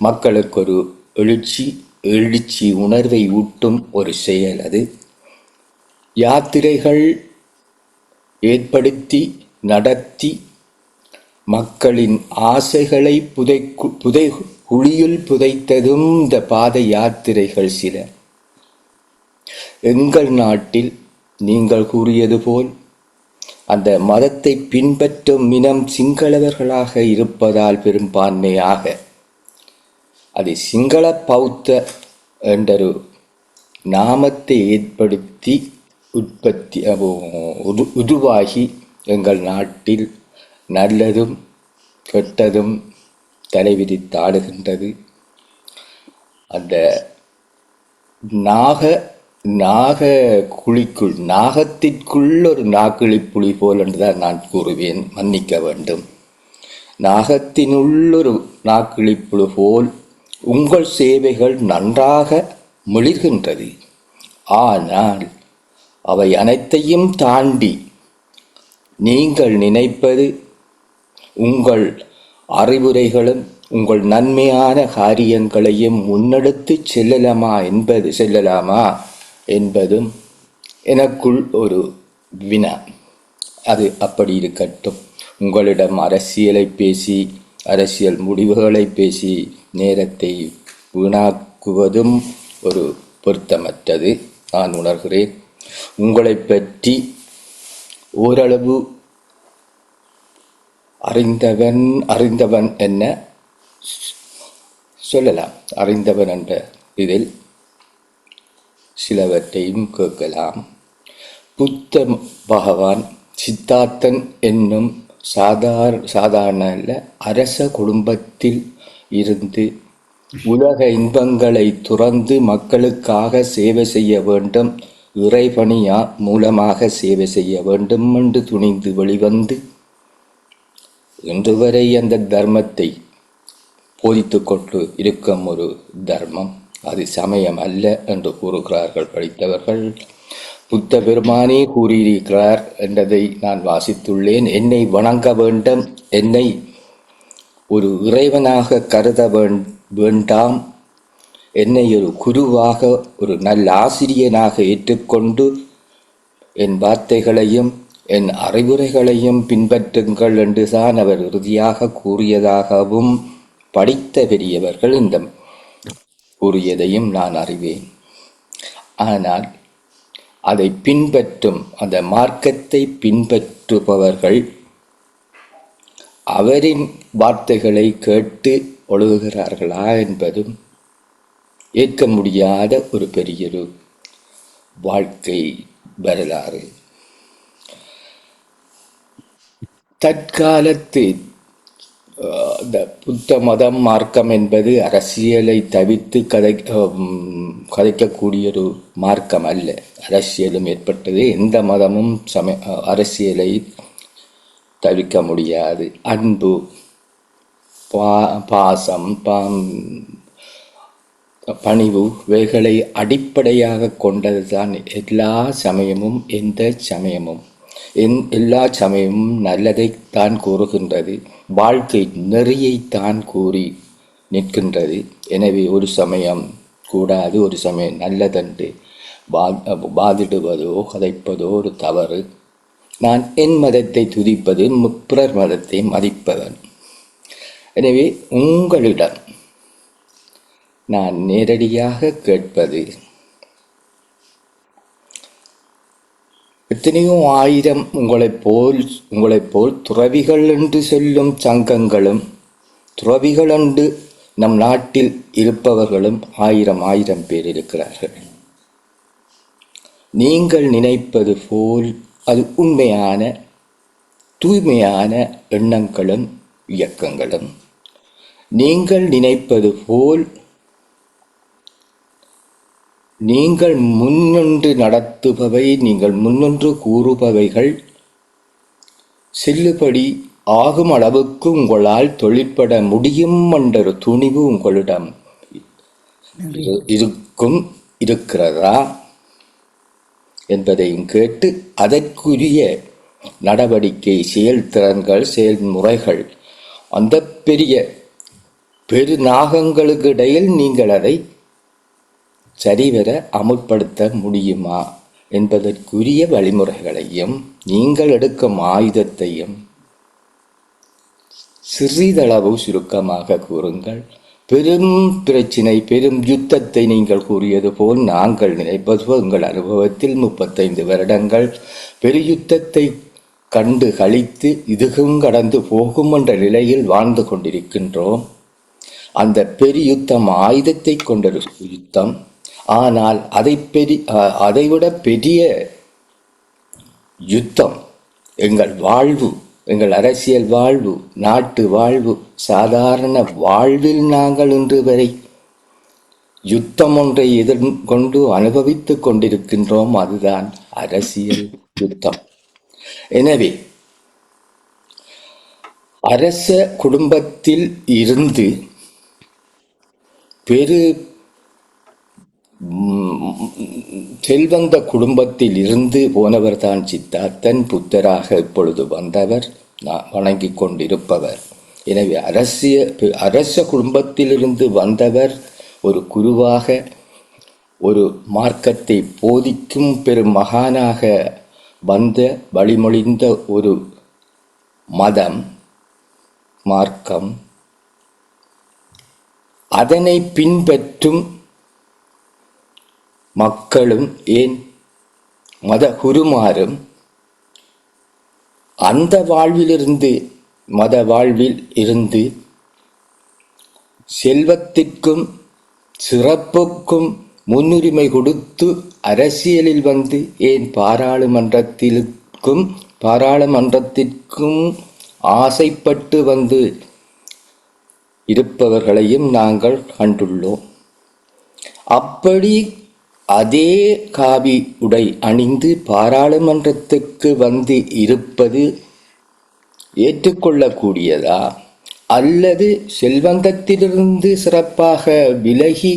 மக்களுக்கு ஒரு எழுச்சி உணர்வை ஊட்டும் ஒரு செயல் அது. யாத்திரைகள் ஏற்படுத்தி நடத்தி மக்களின் ஆசைகளை குழியுள் புதைத்ததும் இந்த பாத யாத்திரைகள் சில. எங்கள் நாட்டில் நீங்கள் கூறியது போல் அந்த மதத்தை பின்பற்றும் இனம் சிங்களவர்களாக இருப்பதால் பெரும்பான்மையாக அது சிங்கள பௌத்த என்றொரு நாமத்தை ஏற்படுத்தி உருவாகி எங்கள் நாட்டில் நல்லதும் கெட்டதும் தலைவிரித்தாடுகின்றது. அந்த நாக குழிக்குள், நாகத்திற்குள் ஒரு நாக்கிழி புலி போல் என்றுதான் நான் கூறுவேன், மன்னிக்க வேண்டும். நாகத்தினுள்ளொரு நாக்கிழி புலி போல் உங்கள் சேவைகள் நன்றாக மிளிர்கின்றது. ஆனால் அவை அனைத்தையும் தாண்டி நீங்கள் நினைப்பது உங்கள் அறிவுரைகளும் உங்கள் நன்மையான காரியங்களையும் முன்னெடுத்து செல்லலாமா என்பதும் எனக்குள் ஒரு வினா. அது அப்படி இருக்கட்டும். உங்களிடம் அரசியலை பேசி, அரசியல் முடிவுகளை பேசி நேரத்தை வீணாக்குவதும் ஒரு பொருத்தமற்றது நான் உணர்கிறேன். உங்களை பற்றி ஓரளவு அறிந்தவன் என்ன சொல்லலாம். அறிந்தவன் என்ற இதில் சிலவற்றையும் கேட்கலாம். புத்த பகவான் சித்தார்த்தன் என்னும் சாதாரண அரச குடும்பத்தில் இருந்து உலக இன்பங்களை துறந்து மக்களுக்காக சேவை செய்ய வேண்டும், இறைபணியா மூலமாக சேவை செய்ய வேண்டும் என்று துணிந்து வெளிவந்து இன்று வரை அந்த தர்மத்தை போதித்து கொண்டு இருக்கும் ஒரு தர்மம். அது சமயம் அல்ல என்று கூறுகிறார்கள் படித்தவர்கள். புத்த பெருமானே கூறியிருக்கிறார் என்றதை நான் வாசித்துள்ளேன். என்னை வணங்க வேண்டும், என்னை ஒரு இறைவனாக கருத வேண்டாம், என்னை ஒரு குருவாக, ஒரு நல்ல ஆசிரியனாக ஏற்றுக்கொண்டு என் வார்த்தைகளையும் என் அறிவுரைகளையும் பின்பற்றுங்கள் என்றுதான் அவர் இறுதியாக கூறியதாகவும் படித்த பெரியவர்கள் இந்த கூறியதையும் நான் அறிவேன். ஆனால் அதை பின்பற்றும் அந்த மார்க்கத்தை பின்பற்றுபவர்கள் அவரின் வார்த்தைகளை கேட்டு ஒழுகுகிறார்களா என்பதும் ஏற்க முடியாத ஒரு பெரியொரு வாழ்க்கை வரலாறு. தற்காலத்து இந்த புத்த மதம் மார்க்கம் என்பது அரசியலை தவிர்த்து கதைக்கக்கூடிய ஒரு மார்க்கம் அல்ல. அரசியலும் ஏற்பட்டது. எந்த மதமும் அரசியலை தவிர்க்க முடியாது. அன்பு, பாசம், பணிவு இவைகளை அடிப்படையாக கொண்டதுதான் எல்லா சமயமும். எல்லா சமயமும் நல்லதைத்தான் கூறுகின்றது, வாழ்க்கை நெறியைத்தான் கூறி நிற்கின்றது. எனவே ஒரு சமயம் கூடாது, ஒரு சமயம் நல்லதென்று வாதிடுவதோ கதைப்பதோ ஒரு தவறு. நான் என் மதத்தை துதிப்பது பிறர் மதத்தை மதிப்பவன். எனவே உங்களிடம் நான் நேரடியாக கேட்பது, எத்தனையோ ஆயிரம் உங்களைப் போல் துறவிகள் என்று சொல்லும் சங்கங்களும் துறவிகள் என்று நம் நாட்டில் இருப்பவர்களும் ஆயிரம் பேர் இருக்கிறார்கள். நீங்கள் நினைப்பது போல் அது உண்மையான தூய்மையான எண்ணங்களும் இயக்கங்களும். நீங்கள் நினைப்பது போல் நீங்கள் முன்னின்று நடத்துபவை, நீங்கள் முன்னின்று கூறுபவைகள் செல்லுபடி ஆகும் அளவுக்கு உங்களால் தொழிற்பட முடியும் என்ற ஒரு துணிவு உங்களிடம் இருக்கிறதா என்பதையும் கேட்டு அதற்குரிய நடவடிக்கை, செயல்திறன்கள், செயல்முறைகள் அந்த பெரு நாகங்களுக்கு இடையில் நீங்கள் அதை சரிவர அமுல்படுத்த முடியுமா என்பதற்குரிய வழிமுறைகளையும் நீங்கள் எடுக்கும் ஆயுதத்தையும் சிறிதளவு சுருக்கமாக கூறுங்கள். பெரும் பிரச்சினை, பெரும் யுத்தத்தை நீங்கள் கூறியது போல் நாங்கள் நினைப்பது போல் உங்கள் அனுபவத்தில் 35 வருடங்கள் பெரு யுத்தத்தை கண்டு கழித்து இதுவும் கடந்து போகும் என்ற நிலையில் வாழ்ந்து கொண்டிருக்கின்றோம். அந்த பெரு யுத்தம் ஆயுதத்தை கொண்ட யுத்தம். ஆனால் அதைவிட பெரிய யுத்தம் எங்கள் வாழ்வு, எங்கள் அரசியல் வாழ்வு, நாட்டு வாழ்வு, சாதாரண வாழ்வில் நாங்கள் இன்று வரை யுத்தம் ஒன்றை எதிர்கொண்டு அனுபவித்துக் கொண்டிருக்கின்றோம். அதுதான் அரசியல் யுத்தம். எனவே அரச குடும்பத்தில் இருந்து செல்வந்த குடும்பத்தில் இருந்து போனவர் தான் சித்தார்த்தன். புத்தராக இப்பொழுது வந்தவர், வணங்கி கொண்டிருப்பவர். எனவே அரச குடும்பத்திலிருந்து வந்தவர் ஒரு குருவாக, ஒரு மார்க்கத்தை போதிக்கும் பெரும் மகானாக வந்த வழிமொழிந்த ஒரு மதம், மார்க்கம். அதனை பின்பற்றும் மக்களும், ஏன் மத குருமாரும் அந்த வாழ்விலிருந்து, மத வாழ்வில் இருந்து செல்வத்திற்கும் சிறப்புக்கும் முன்னுரிமை கொடுத்து அரசியலில் வந்து, ஏன் பாராளுமன்றத்திற்கும் ஆசைப்பட்டு வந்து இருப்பவர்களையும் நாங்கள் கண்டுள்ளோம். அப்படி அதே காவி உடை அணிந்து பாராளுமன்றத்துக்கு வந்து இருப்பது ஏற்றுக்கொள்ளக்கூடியதா, அல்லது செல்வந்தத்திலிருந்து சிறப்பாக விலகி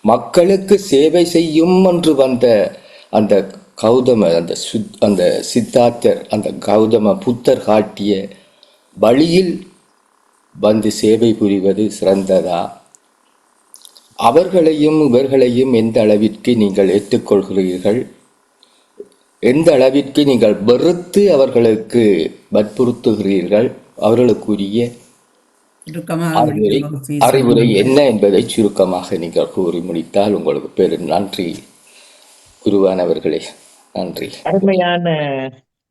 மக்களுக்கு சேவை செய்யும் என்று வந்த அந்த அந்த சித்தார்த்தர், அந்த கௌதம புத்தர் காட்டிய வழியில் வந்து சேவை புரிவது சிறந்ததா? அவர்களையும் இவர்களையும் எந்த அளவிற்கு நீங்கள் ஏற்றுக்கொள்கிறீர்கள்? எந்த அளவிற்கு நீங்கள் வெறுத்து அவர்களுக்கு வற்புறுத்துகிறீர்கள்? அவர்களுக்குரிய அறிவுரை என்ன என்பதை சுருக்கமாக நீங்கள் கூறி முடித்தால் உங்களுக்கு பெரும் நன்றி. குருவானவர்களே, நன்றி. அருமையான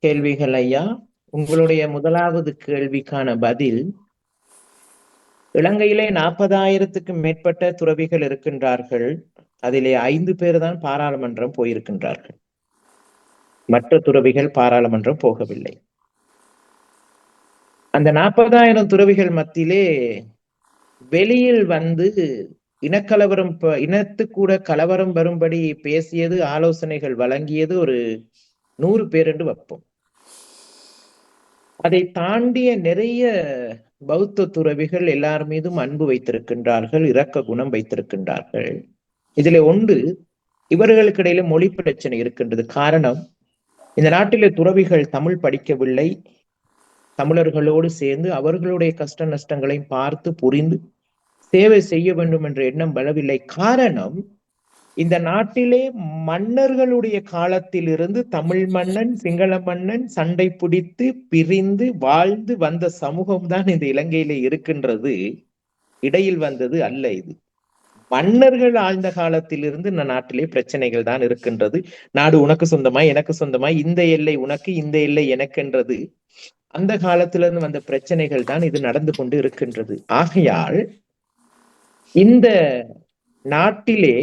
கேள்விகள் ஐயா. உங்களுடைய முதலாவது கேள்விக்கான பதில், இலங்கையிலே 40,000க்கும் மேற்பட்ட துறவிகள் இருக்கின்றார்கள். அதிலே 5 பேர் தான் பாராளுமன்றம் போயிருக்கின்றார்கள். மற்ற துறவிகள் பாராளுமன்றம் போகவில்லை. அந்த 40,000 துறவிகள் மத்தியிலே வெளியில் வந்து இனத்துக்கூட கலவரம் வரும்படி பேசியது, ஆலோசனைகள் வழங்கியது ஒரு 100 பேர் என்று வைப்போம். அதை தாண்டிய நிறைய பௌத்த துறவிகள் எல்லார் மீதும் அன்பு வைத்திருக்கின்றார்கள், இரக்க குணம் வைத்திருக்கின்றார்கள். இதிலே ஒன்று, இவர்களுக்கு இடையில மொழி பிரச்சனை இருக்கின்றது. காரணம், இந்த நாட்டிலே துறவிகள் தமிழ் படிக்கவில்லை. தமிழர்களோடு சேர்ந்து அவர்களுடைய கஷ்ட நஷ்டங்களையும் பார்த்து புரிந்து சேவை செய்ய வேண்டும் என்ற எண்ணம் வரவில்லை. காரணம், இந்த நாட்டிலே மன்னர்களுடைய காலத்திலிருந்து தமிழ் மன்னன் சிங்கள மன்னன் சண்டை பிடித்து பிரிந்து வாழ்ந்து வந்த சமூகம் தான் இந்த இலங்கையிலே இருக்கின்றது. இடையில் வந்தது அல்ல. இது மன்னர்கள் ஆழ்ந்த காலத்திலிருந்து இந்த நாட்டிலே பிரச்சனைகள் தான் இருக்கின்றது. நாடு உனக்கு சொந்தமா எனக்கு சொந்தமா, இந்த எல்லை உனக்கு இந்த எல்லை எனக்கென்றது அந்த காலத்திலிருந்து வந்த பிரச்சனைகள் தான் இது நடந்து கொண்டு இருக்கின்றது. ஆகையால் இந்த நாட்டிலே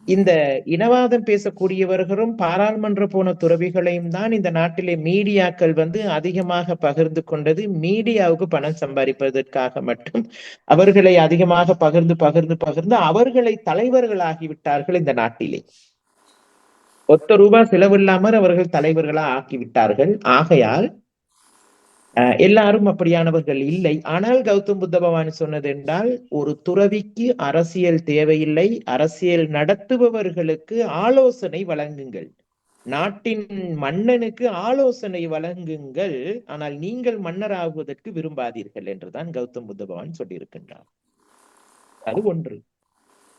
இந்த இனவாதம் பேசக்கூடியவர்களும் பாராளுமன்ற போன துறவிகளையும் தான் இந்த நாட்டிலே மீடியாக்கள் அதிகமாக பகிர்ந்து கொண்டது. மீடியாவுக்கு பணம் சம்பாதிப்பதற்காக மட்டும் அவர்களை அதிகமாக பகிர்ந்து அவர்களை தலைவர்களாகிவிட்டார்கள். இந்த நாட்டிலே ₹1 செலவில்லாமல் அவர்கள் தலைவர்களா ஆக்கிவிட்டார்கள். ஆகையால் எல்லாரும் அப்படியானவர்கள் இல்லை. ஆனால் கௌதம் புத்த பகவான் சொன்னது என்றால், ஒரு துறவிக்கு அரசியல் தேவையில்லை, அரசியல் நடத்துபவர்களுக்கு ஆலோசனை வழங்குங்கள். நாட்டின் மன்னனுக்கு ஆலோசனை வழங்குங்கள், ஆனால் நீங்கள் மன்னராகுவதற்கு விரும்பாதீர்கள் என்றுதான் கௌதம் புத்த பகவான் சொல்லியிருக்கின்றார். அது ஒன்று.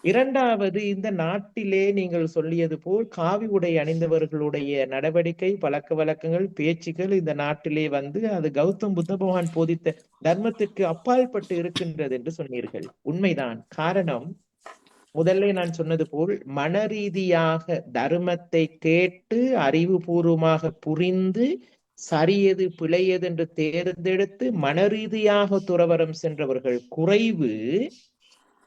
இரண்டாவது, இந்த நாட்டிலே நீங்கள் சொல்லியது போல் காவி உடை அணிந்தவர்களுடைய நடவடிக்கை, பழக்க வழக்கங்கள், பேச்சுக்கள் இந்த நாட்டிலே அது கௌதம் புத்த பகவான் போதித்த தர்மத்திற்கு அப்பாற்பட்டு இருக்கின்றது என்று சொன்னீர்கள். உண்மைதான். காரணம், முதல்ல நான் சொன்னது போல் மனரீதியாக தர்மத்தை கேட்டு அறிவுபூர்வமாக புரிந்து சரியது பிழையது என்று தேர்ந்தெடுத்து மனரீதியாக துறவரம் சென்றவர்கள் குறைவு.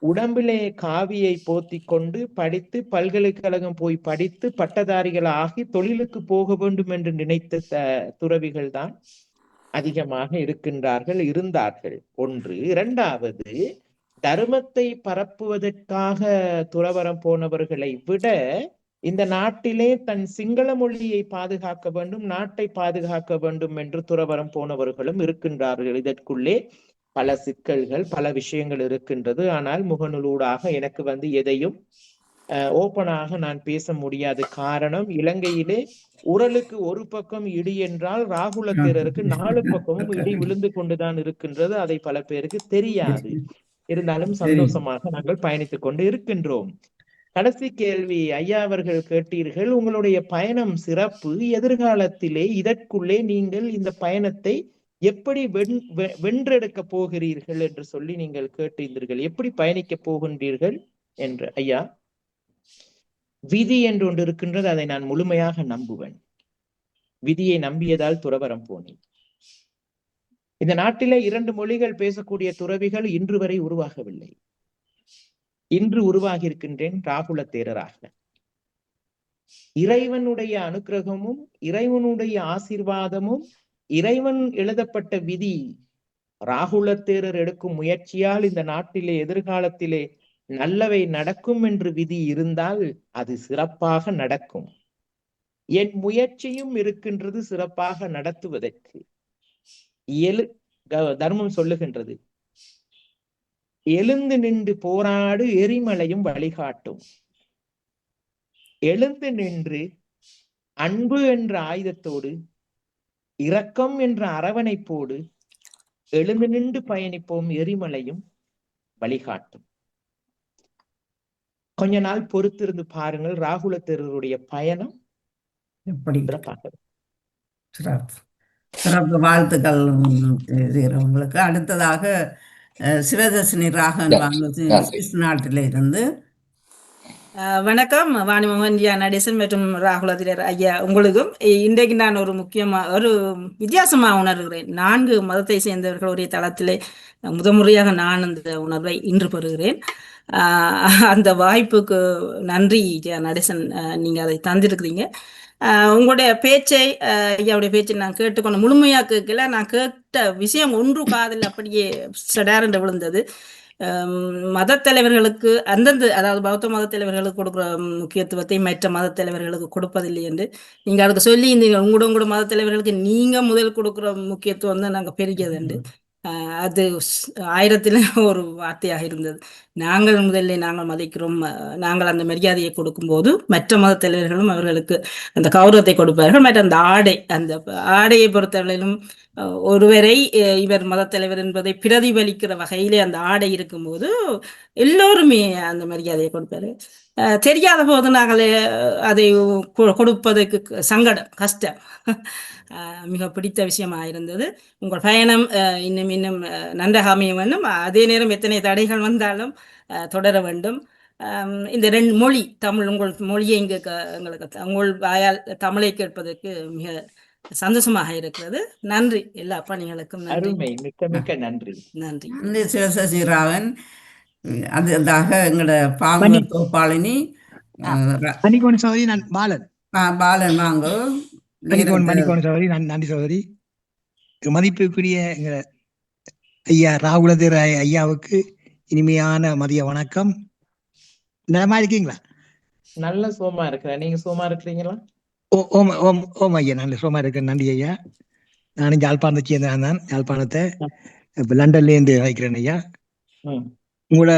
உடம்பிலே காவியை போத்தி கொண்டு படித்து பல்கலைக்கழகம் போய் படித்து பட்டதாரிகள் ஆகி தொழிலுக்கு போக வேண்டும் என்று நினைத்த துறவிகள் தான் அதிகமாக இருந்தார்கள். ஒன்று. இரண்டாவது, தர்மத்தை பரப்புவதற்காக துறவரம் போனவர்களை விட இந்த நாட்டிலே தன் சிங்கள மொழியை பாதுகாக்க வேண்டும், நாட்டை பாதுகாக்க வேண்டும் என்று துறவரம் போனவர்களும் இருக்கின்றார்கள். இதற்குள்ளே பல சிக்கல்கள், பல விஷயங்கள் இருக்கின்றது. ஆனால் முகநூலூடாக எனக்கு எதையும் ஓப்பனாக நான் பேச முடியாது. காரணம், இலங்கையிலே உரலுக்கு ஒரு பக்கம் இடி என்றால் ராகுல தேரருக்கு 4 பக்கமும் இடி விழுந்து கொண்டுதான் இருக்கின்றது. அதை பல பேருக்கு தெரியாது. இருந்தாலும் சந்தோஷமாக நாங்கள் பயணித்துக் கொண்டு இருக்கின்றோம். கடைசி கேள்வி ஐயா அவர்கள் கேட்டீர்கள், உங்களுடைய பயணம் சிறப்பு, எதிர்காலத்திலே இதற்குள்ளே நீங்கள் இந்த பயணத்தை எப்படி வென்றெடுக்க போகிறீர்கள் என்று சொல்லி நீங்கள் கேட்டிருந்தீர்கள். எப்படி பயணிக்க போகின்றீர்கள் என்று. ஐயா, விதி என்று ஒன்று இருக்கின்றது, அதை நான் முழுமையாக நம்புவேன். விதியை நம்பியதால் துறவரம் போனேன். இந்த நாட்டிலே 2 மொழிகள் பேசக்கூடிய துறவிகள் இன்று வரை உருவாகவில்லை. இன்று உருவாகி இருக்கின்றேன் ராகுல தேரராக. இறைவனுடைய அனுக்கிரகமும் இறைவனுடைய ஆசீர்வாதமும் இறைவன் எழுதப்பட்ட விதி, ராகுல தேரர் எடுக்கும் முயற்சியால் இந்த நாட்டிலே எதிர்காலத்திலே நல்லவை நடக்கும் என்று விதி இருந்தால் அது சிறப்பாக நடக்கும். என் முயற்சியும் இருக்கின்றது சிறப்பாக நடத்துவதற்கு. தர்மம் சொல்லுகின்றது, எழுந்து நின்று போராடு எரிமலையும் வழிகாட்டும். எழுந்து நின்று அன்பு என்ற ஆயுதத்தோடு, இரக்கம் என்ற அரவணைப்போடு எழுந்து நின்று பயணிப்போம், எரிமலையும் வழிகாட்டும். கொஞ்ச நாள் பொறுத்திருந்து பாருங்கள், ராகுல தேரருடைய பயணம் எப்படி சிறப்பாக. சிறப்பு வாழ்த்துக்கள் உங்களுக்கு. அடுத்ததாக சிவதர்ஷினி ராகவன் சுவிஸ் நாட்டில இருந்து. வணக்கம் வாணிமோகன் ஜியா நடேசன் மற்றும் ராகுலதிரர் ஐயா உங்களுக்கும். இன்றைக்கு நான் ஒரு வித்தியாசமாக உணர்கிறேன். 4 மதத்தை சேர்ந்தவர்கள் ஒரே தளத்திலே முதன்முறையாக நான் அந்த உணர்வை இன்று பெறுகிறேன். அந்த வாய்ப்புக்கு நன்றி ஜியா நடேசன், நீங்கள் அதை தந்திருக்கிறீங்க. உங்களுடைய பேச்சை, ஐயாவுடைய பேச்சை நான் கேட்டுக்கொண்டு முழுமையாக கேட்கல. நான் கேட்ட விஷயம் ஒன்று காதில் அப்படியே சடார் என்று விழுந்தது. மத தலைவர்களுக்கு அதாவது பௌத்த மத தலைவர்களுக்கு கொடுக்குற முக்கியத்துவத்தை மற்ற மத தலைவர்களுக்கு கொடுப்பதில்லை என்று நீங்க அதுக்கு சொல்லி உங்களோட மத தலைவர்களுக்கு நீங்க முதல் கொடுக்குற முக்கியத்துவம் தான் நாங்க பெருகியது என்று. அது 1000ல் ஒரு வார்த்தையாக இருந்தது. முதலில் நாங்கள் மதிக்கிறோம், நாங்கள் அந்த மரியாதையை கொடுக்கும்போது மற்ற மத தலைவர்களும் அவர்களுக்கு அந்த கௌரவத்தை கொடுப்பார்கள். மற்ற அந்த ஆடையை பொறுத்தவரையிலும் ஒருவரை இவர் மத தலைவர் என்பதை பிரதிபலிக்கிற வகையிலே அந்த ஆடை இருக்கும்போது எல்லோருமே அந்த மரியாதையை கொடுப்பாரு. தெரியாத போது நாங்கள் அதை கொடுப்பதற்கு சங்கடம், கஷ்டம். மிக பிடித்த விஷயமாக இருந்தது. உங்கள் பயணம் இன்னும் இன்னும் நன்றாக அமைய வேண்டும். அதே நேரம் எத்தனை தடைகள் வந்தாலும் தொடர வேண்டும். இந்த 2 மொழி, தமிழ், உங்கள் மொழியை இங்கு எங்களுக்கு உங்கள் வாயால் தமிழை கேட்பதற்கு மிக சந்தோஷமாக இருக்கிறது. நன்றி எல்லா பணிகளுக்கும். நன்றி, மிக்க மிக்க நன்றி. நன்றி. சிவசசிராவன் அதுதாக எங்களோட பாம்பு தோப்பாளினி சகோதரி. நான் பாலன். பாலன் வாங்கோ. மணிக்கோண சகோதரி. நன்றி சகோதரி. மதிப்புக்குரிய எங்க ஐயா ராகுலதேர் ஐயாவுக்கு இனிமையான மதிய வணக்கம். நலமா இருக்கீங்களா? நல்ல சோமா இருக்கிறேன். நீங்க சோமா இருக்கிறீங்களா? ஓம் ஐயா, நல்ல சோமா இருக்கேன். நன்றி ஐயா. நானும் யாழ்ப்பாணத்தை சேர்ந்தேன் தான். யாழ்ப்பாணத்தை இப்ப லண்டன்ல இருந்து வைக்கிறேன் ஐயா. உங்களோட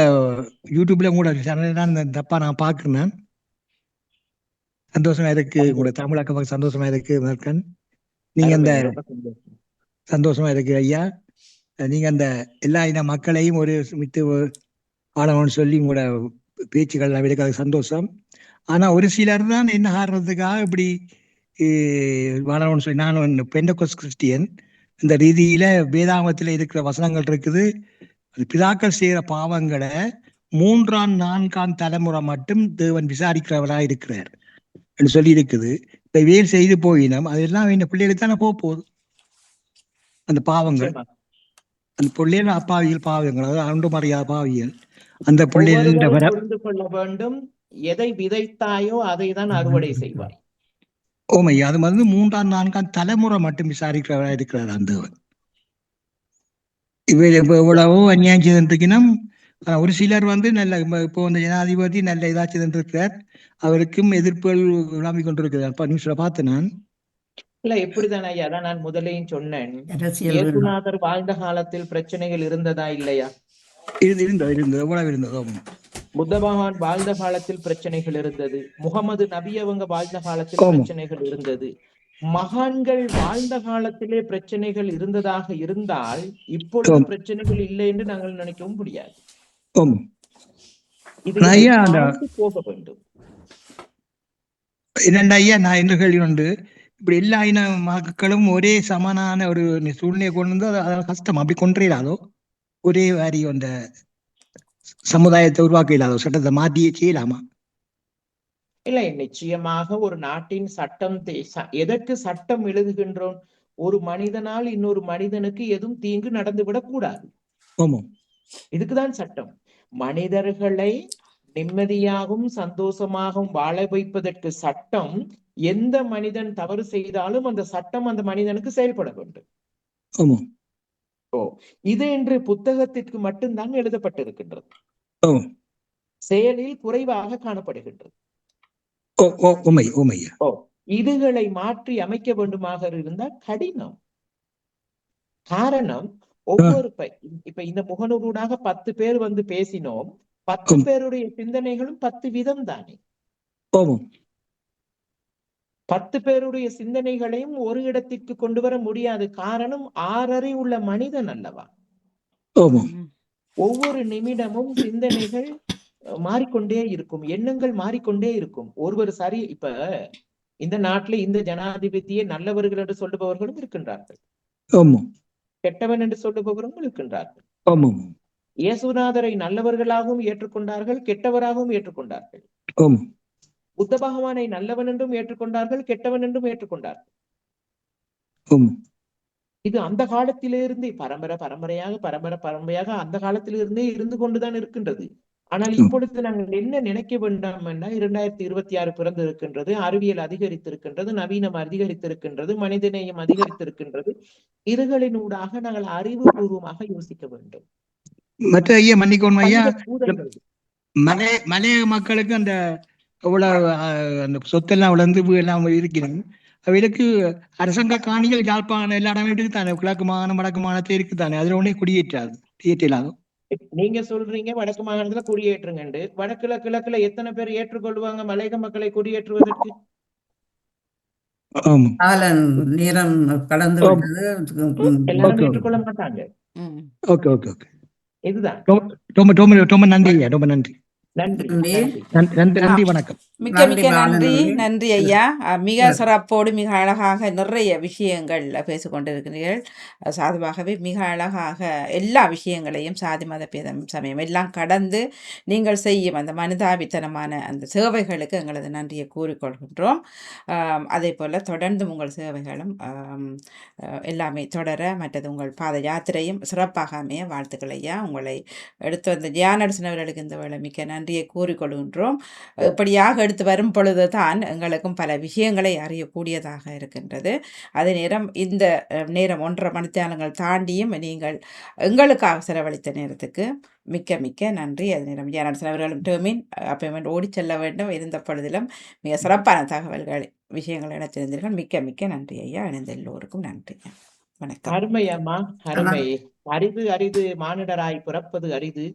யூடியூப்ல உங்களோட சேனல் தப்பா நான் பாக்குறேன். சந்தோஷமா இருக்கு. உங்களோட தமிழாக்க சந்தோஷமா இருக்கு. நீங்க அந்த சந்தோஷமா இருக்கு ஐயா. நீங்க அந்த எல்லா இன மக்களையும் ஒரு மித்து ஆளவன்னு சொல்லி உங்களோட பேச்சுக்கள் எனக்கு சந்தோஷம். ஆனா ஒரு சிலர் தான் என்ன ஆடுறதுக்காக இப்படி வாழணும்னு சொல்லி, நான் பெண்டகோஸ்ட் கிறிஸ்டியன். இந்த ரீதியில வேதாகமத்துல இருக்கிற வசனங்கள் இருக்குது. பிதாக்கள் செய்யற பாவங்களை 3ஆம் 4ஆம் தலைமுறை மட்டும் தேவன் விசாரிக்கிறவராக இருக்கிறார் என்று சொல்லி இருக்குது. இப்ப வேல் செய்து போயினோம், அதெல்லாம் இந்த பிள்ளைகளுக்கு தானே போகுது. அந்த பாவங்கள், அந்த பிள்ளைகள் அப்பாவியல் பாவங்கள், அதாவது அன்று மறையாத பாவியல். அந்த பிள்ளைகள் புரிந்து கொள்ள வேண்டும், எதை விதைத்தாயோ அதை தான் அறுவடை செய்வாய். ஓமையா, அது வந்து 3ஆம் 4ஆம் தலைமுறை மட்டும் விசாரிக்கிறவரா இருக்கிறார் அந்த தேவன். எவ்வளவோ அநியாயம் செய்திருக்கணும். ஒரு சிலர் வந்து நல்ல, இப்போ இந்த ஜனாதிபதி நல்ல இதா செய்திருக்கிறார், அவருக்கும் எதிர்ப்புகள் விளம்பிக் கொண்டிருக்கிறார். நியூஸ்ல பார்த்து நான் இல்ல இப்படிதான் ஐயா, அதான் நான் முதலையும் சொன்னேன். இயேசுநாதர் வாழ்ந்த காலத்தில் பிரச்சனைகள் இருந்ததா இல்லையா? இருந்தது. எவ்வளவு இருந்ததோ. புத்த பகவான் வாழ்ந்த காலத்தில் பிரச்சனைகள் இருந்தது. முகமது நபி அவங்க வாழ்ந்த காலத்தில் பிரச்சனைகள் இருந்தது. மகான்கள் வாழ்ந்த காலத்திலே பிரச்சனைகள் இருந்ததாக இருந்தால் இப்பொழுது பிரச்சனைகள் இல்லை என்று நாங்கள் நினைக்கவும் முடியாது. இது போக வேண்டும். இரண்டு ஐயா, நான் என்ன கேள்வி உண்டு, இப்படி எல்லா இன மக்களும் ஒரே சமனான ஒரு சூழ்நிலை கொண்டு வந்து அதாவது கஷ்டம். அப்படி கொன்றீராதோ ஒரே வாரி அந்த சமுதாயத்தை உருவாக்க இல்லாதோ, சட்டத்தை மாற்றியே செய்யலாமா? இல்லை, நிச்சயமாக ஒரு நாட்டின் சட்டம் எதற்கு சட்டம் எழுதுகின்றோம்? ஒரு மனிதனால் இன்னொரு மனிதனுக்கு எதுவும் தீங்கு நடந்துவிடக் கூடாது. இதுக்குதான் சட்டம். மனிதர்களை நிம்மதியாகவும் சந்தோஷமாகவும் வாழ வைப்பதற்கு சட்டம். எந்த மனிதன் தவறு செய்தாலும் அந்த சட்டம் அந்த மனிதனுக்கு செயல்பட வேண்டும். இது என்று புத்தகத்திற்கு மட்டும்தான் எழுதப்பட்டிருக்கின்றது, செயலில் குறைவாக காணப்படுகின்றது. இதுகளை மாற்றி அமைக்க வேண்டுமாக இருந்தால் கடினம். காரணம், ஒவ்வொரு இப்ப இந்த முகநூலாக 10 பேர் வந்து பேசினோம், 10 பேருடைய சிந்தனைகளும் 10 விதம் தானே. 10 பேருடைய சிந்தனைகளையும் ஒரு இடத்திற்கு கொண்டு வர முடியாது. காரணம், 6 உள்ள மனிதன் அல்லவா. ஒவ்வொரு நிமிடமும் சிந்தனைகள் மாறிக்கொண்டே இருக்கும், எண்ணங்கள் மாறிக்கொண்டே இருக்கும். ஒருவர் சரி, இப்ப இந்த நாட்டில் இந்த ஜனாதிபதியை நல்லவர்கள் என்று சொல்லுபவர்களும் இருக்கின்றார்கள், கெட்டவன் என்று சொல்லுபவர்களும் இருக்கின்றார்கள். இயேசுநாதரை நல்லவர்களாகவும் ஏற்றுக்கொண்டார்கள், கெட்டவராகவும் ஏற்றுக்கொண்டார்கள். புத்த பகவானை நல்லவன் என்றும் ஏற்றுக்கொண்டார்கள், கெட்டவன் என்றும் ஏற்றுக்கொண்டார்கள். இது அந்த காலத்திலிருந்தே பரம்பரையாக அந்த காலத்திலிருந்தே இருந்து கொண்டுதான் இருக்கின்றது. ஆனால் இப்பொழுது நாங்கள் என்ன நினைக்க வேண்டாம் என்றால், 2026 பிறந்து இருக்கின்றது, அறிவியல் அதிகரித்திருக்கின்றது, நவீனம் அதிகரித்திருக்கின்றது, மனிதநேயம் அதிகரித்திருக்கின்றது. இதுகளினூடாக நாங்கள் அறிவுபூர்வமாக யோசிக்க வேண்டும். மற்ற ஐயா, மன்னிக்கணும் ஐயா, மலைய மக்களுக்கு அந்த அந்த சொத்தெல்லாம் வளர்ந்து எல்லாம் இருக்கிறது. அவைகளுக்கு அரசாங்க காணிகள் யாழ்ப்பாணம் எல்லா இடமே இருக்குதானே, கிழக்கு மாகாணம் வடக்கு மாகாணத்துல இருக்குதானே, அதுல ஒன்னே குடியேற்றாது. நீங்க சொல்றீங்க வடக்கு மாகாணத்துல குடியேற்றுங்க. கிழக்குல எத்தனை பேர் ஏற்றுக்கொள்வாங்க மலையக மக்களை குடியேற்றுவதற்கு? நேரம் கடந்து எல்லாரும் ஏற்றுக்கொள்ள மாட்டாங்க. இதுதான் ரொம்ப நன்றி ஐயா, ரொம்ப நன்றி. நன்றி நன்றி. நன்றி நன்றி வணக்கம். மிக்க நன்றி மிக்க நன்றி பாலநன்றி. நன்றி ஐயா. மிக சிறப்போடு மிக அழகாக நிறைய விஷயங்கள் பேசிக்கொண்டிருக்கிறீர்கள். சாதுவாகவே மிக அழகாக எல்லா விஷயங்களையும் சாதி மத பேதம் சமயம் எல்லாம் கடந்து நீங்கள் செய்யும் அந்த மனிதாபித்தனமான அந்த சேவைகளுக்கு எங்களது நன்றியை கூறிக்கொள்கின்றோம். அதே போல் தொடர்ந்து உங்கள் சேவைகளும் எல்லாமே தொடர, மற்றது உங்கள் பாத யாத்திரையும் சிறப்பாக அமைய வாழ்த்துக்கள் ஐயா. உங்களை எடுத்து வந்த ஜியானரசன் அவர்களுக்கு இந்த வேளை மிக்க நன்றியை கூறிக்கொள்கின்றோம். இப்படியாக எடுத்து வரும் பொழுது தான் எங்களுக்கும் பல விஷயங்களை அறியக்கூடியதாக இருக்கின்றது. அதே நேரம் இந்த நேரம் 1.5 மணித்தியாலங்கள் தாண்டியும் நீங்கள் எங்களுக்காக செலவழித்த நேரத்துக்கு மிக்க மிக்க நன்றி. அதே நேரம் ஜியானரசன் அவர்களும் டெர்மின் அப்பமெண்ட் ஓடி செல்ல வேண்டும் இருந்த பொழுதிலும் மிக சிறப்பான தகவல்கள் விஷயங்கள் இணைத்திருந்தீர்கள். மிக்க மிக்க நன்றி ஐயா. இணைந்த எல்லோருக்கும் நன்றி. வணக்கம். அருமை அம்மா, அருமை. அரிது அரிது மானிடராய் பிறப்பது அரிது,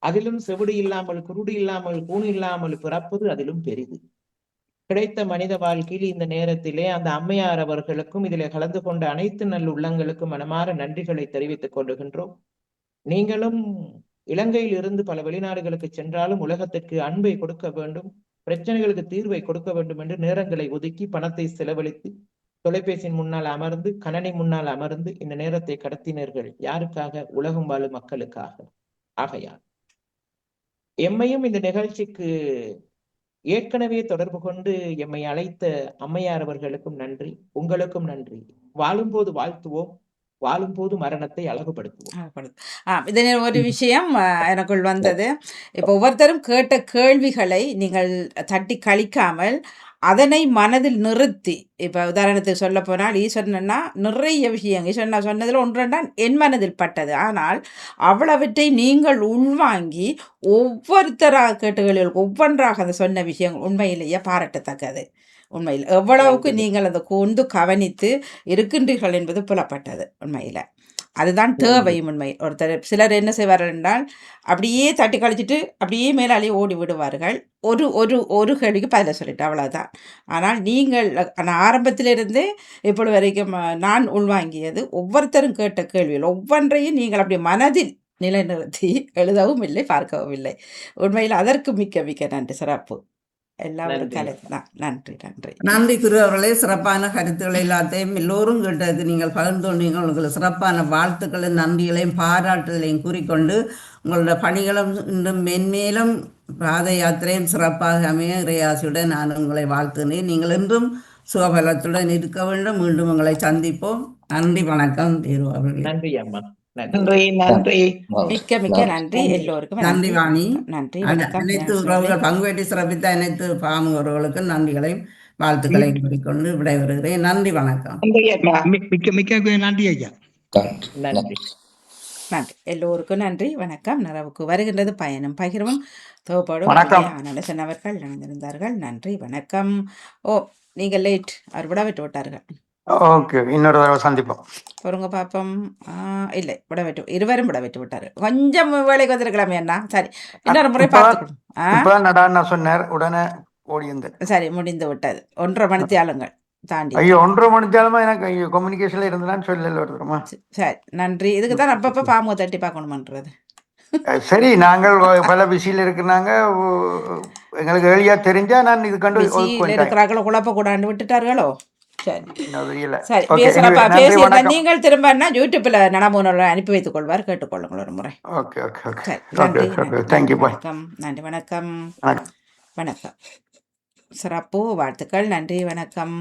அதிலும் செவிடு இல்லாமல் குருடு இல்லாமல் கூணு இல்லாமல் பிறப்பது அதிலும் பெரிது. கிடைத்த மனித வாழ்க்கையில் இந்த நேரத்திலே அந்த அம்மையார் அவர்களுக்கும் இதிலே கலந்து கொண்ட அனைத்து நல்லுள்ளங்களுக்கும் மனமாற நன்றிகளை தெரிவித்துக் கொள்ளுகின்றோம். நீங்களும் இலங்கையில் இருந்து பல வெளிநாடுகளுக்கு சென்றாலும் உலகத்திற்கு அன்பை கொடுக்க வேண்டும், பிரச்சனைகளுக்கு தீர்வை கொடுக்க வேண்டும் என்று நேரங்களை ஒதுக்கி பணத்தை செலவழித்து தொலைபேசியின் முன்னால் அமர்ந்து கணனி முன்னால் அமர்ந்து இந்த நேரத்தை கடத்தினர்கள். யாருக்காக? உலகம் வாழும் மக்களுக்காக. ஆகையால் எம்மையும் இந்த நிகழ்ச்சிக்கு ஏற்கனவே தொடர்பு கொண்டு எம்மை அழைத்த அம்மையார் அவர்களுக்கும் நன்றி, உங்களுக்கும் நன்றி. வாழும்போது வாழ்த்துவோம், வாழும்போது மரணத்தை அழகுபடுத்துவோம். இதனை ஒரு விஷயம் எனக்குள் வந்தது. இப்போ ஒவ்வொருத்தரும் கேட்ட கேள்விகளை நீங்கள் தட்டி கழிக்காமல் அதனை மனதில் நிறுத்தி, இப்போ உதாரணத்துக்கு சொல்ல போனால் ஈஸ்வரன்னா நிறைய விஷயங்கள் ஈஸ்வரன் நான் சொன்னதில் ஒன்றென்றால் என் மனதில் பட்டது. ஆனால் அவ்வளவற்றை நீங்கள் உள்வாங்கி ஒவ்வொருத்தராக கேட்டுகளுக்கு ஒவ்வொன்றாக அந்த சொன்ன விஷயங்கள் உண்மையிலேயே பாராட்டத்தக்கது. உண்மையில் எவ்வளவுக்கு நீங்கள் அதை கொண்டு கவனித்து இருக்கின்றீர்கள் என்பது புலப்பட்டது. உண்மையில் அதுதான் தேவையும். உண்மையில் ஒருத்தர் சிலர் என்ன செய்வார்கள் என்றால் அப்படியே தட்டி கழிச்சிட்டு அப்படியே மேலாலேயே ஓடி விடுவார்கள். ஒரு ஒரு ஒரு கேள்விக்கு பதில சொல்லிட்டு அவ்வளோதான். ஆனால் நீங்கள் ஆரம்பத்திலிருந்தே இப்பொழுது வரைக்கும் நான் உள்வாங்கியது ஒவ்வொருத்தரும் கேட்ட கேள்விகள் ஒவ்வொன்றையும் நீங்கள் அப்படி மனதில் நிலைநிறுத்தி எழுதவும் இல்லை, பார்க்கவும் இல்லை. உண்மையில் அதற்கு மிக்க மிக்க நன்றி. சிறப்பு. நன்றி நன்றி நன்றி குரு அவர்களே. சிறப்பான கருத்துக்களை எல்லாத்தையும் எல்லோரும் கேட்டதுக்கு நீங்கள் பகிர்ந்து கொண்டீர்கள். உங்களுக்கு சிறப்பான வாழ்த்துக்களும் நன்றிகளையும் பாராட்டுகளையும் கூறிக்கொண்டு உங்களோட பணிகளும் இன்னும் மென்மேலும் பாத யாத்திரையும் சிறப்பாக அமைய இறையாசியுடன் நான் உங்களை வாழ்த்துகிறேன். நீங்கள் இன்றும் சுகபலத்துடன் இருக்க வேண்டும். மீண்டும் உங்களை சந்திப்போம். நன்றி, வணக்கம் தேரு அவர்களே. நன்றி அம்மா. நன்றி நன்றி. மிக்க மிக்க நன்றி எல்லோருக்கும். நன்றி வாணி. நன்றி. அனைத்து உறவுகள் பங்குபற்றி சிறப்பித்த அனைத்து பாமுறவுகளுக்கும் நன்றிகளையும் வாழ்த்துக்களையும் கூறிக்கொண்டு விடைபெறுகிறேன். நன்றி, வணக்கம். மிக்க மிக்க நன்றி ஐயா. நன்றி நன்றி எல்லோருக்கும் நன்றி. வணக்கம். நிறைவுக்கு வருகின்றது பயணம் பகிர்வும் தோப்போடு ஆனந்தன் அவர்கள் இணைந்திருந்தார்கள். நன்றி, வணக்கம். நீங்கள் லேட் அவர் விட விட்டு விட்டார்கள். ஓகே, இன்னொரு தடவை சந்திப்போம். பொறுங்க பாப்போம். இல்லை, விட விட்டு இருவரும் விட விட்டு விட்டாரு. கொஞ்சம் வேலைக்கு வந்திருக்கலாமே அண்ணா. சரி, இன்னொரு முறை பார்த்துக்கணும். சொன்னார் உடனே ஓடியது. சரி, முடிந்து விட்டது. 1.5 மணித்தியாலங்கள் தாண்டி. ஐயோ, 1.5 மணித்தியாலமா எனக்கு கம்யூனிகேஷன்ல இருந்தான்னு சொல்லல ஒருத்தருமா. சரி, நன்றி. இதுக்கு தான் அப்பப்போ பாமுக தட்டி பார்க்கணுமன்றது. சரி, நாங்கள் பல பிஸியில் இருக்கிறாங்க. எங்களுக்கு எளியா தெரிஞ்சா நான் இது கண்டு இருக்கிறாங்களோ குழப்ப கூடாண்டு விட்டுட்டார்களோ. சரி, நீங்கள் திரும்ப யூடியூப்ல நனமுன அனுப்பி வைத்துக் கொள்வார், கேட்டுக்கொள்ளுங்கள் ஒரு முறை. நன்றி, வணக்கம். நன்றி, வணக்கம். வணக்கம். சிறப்பு வாழ்த்துக்கள். நன்றி, வணக்கம்.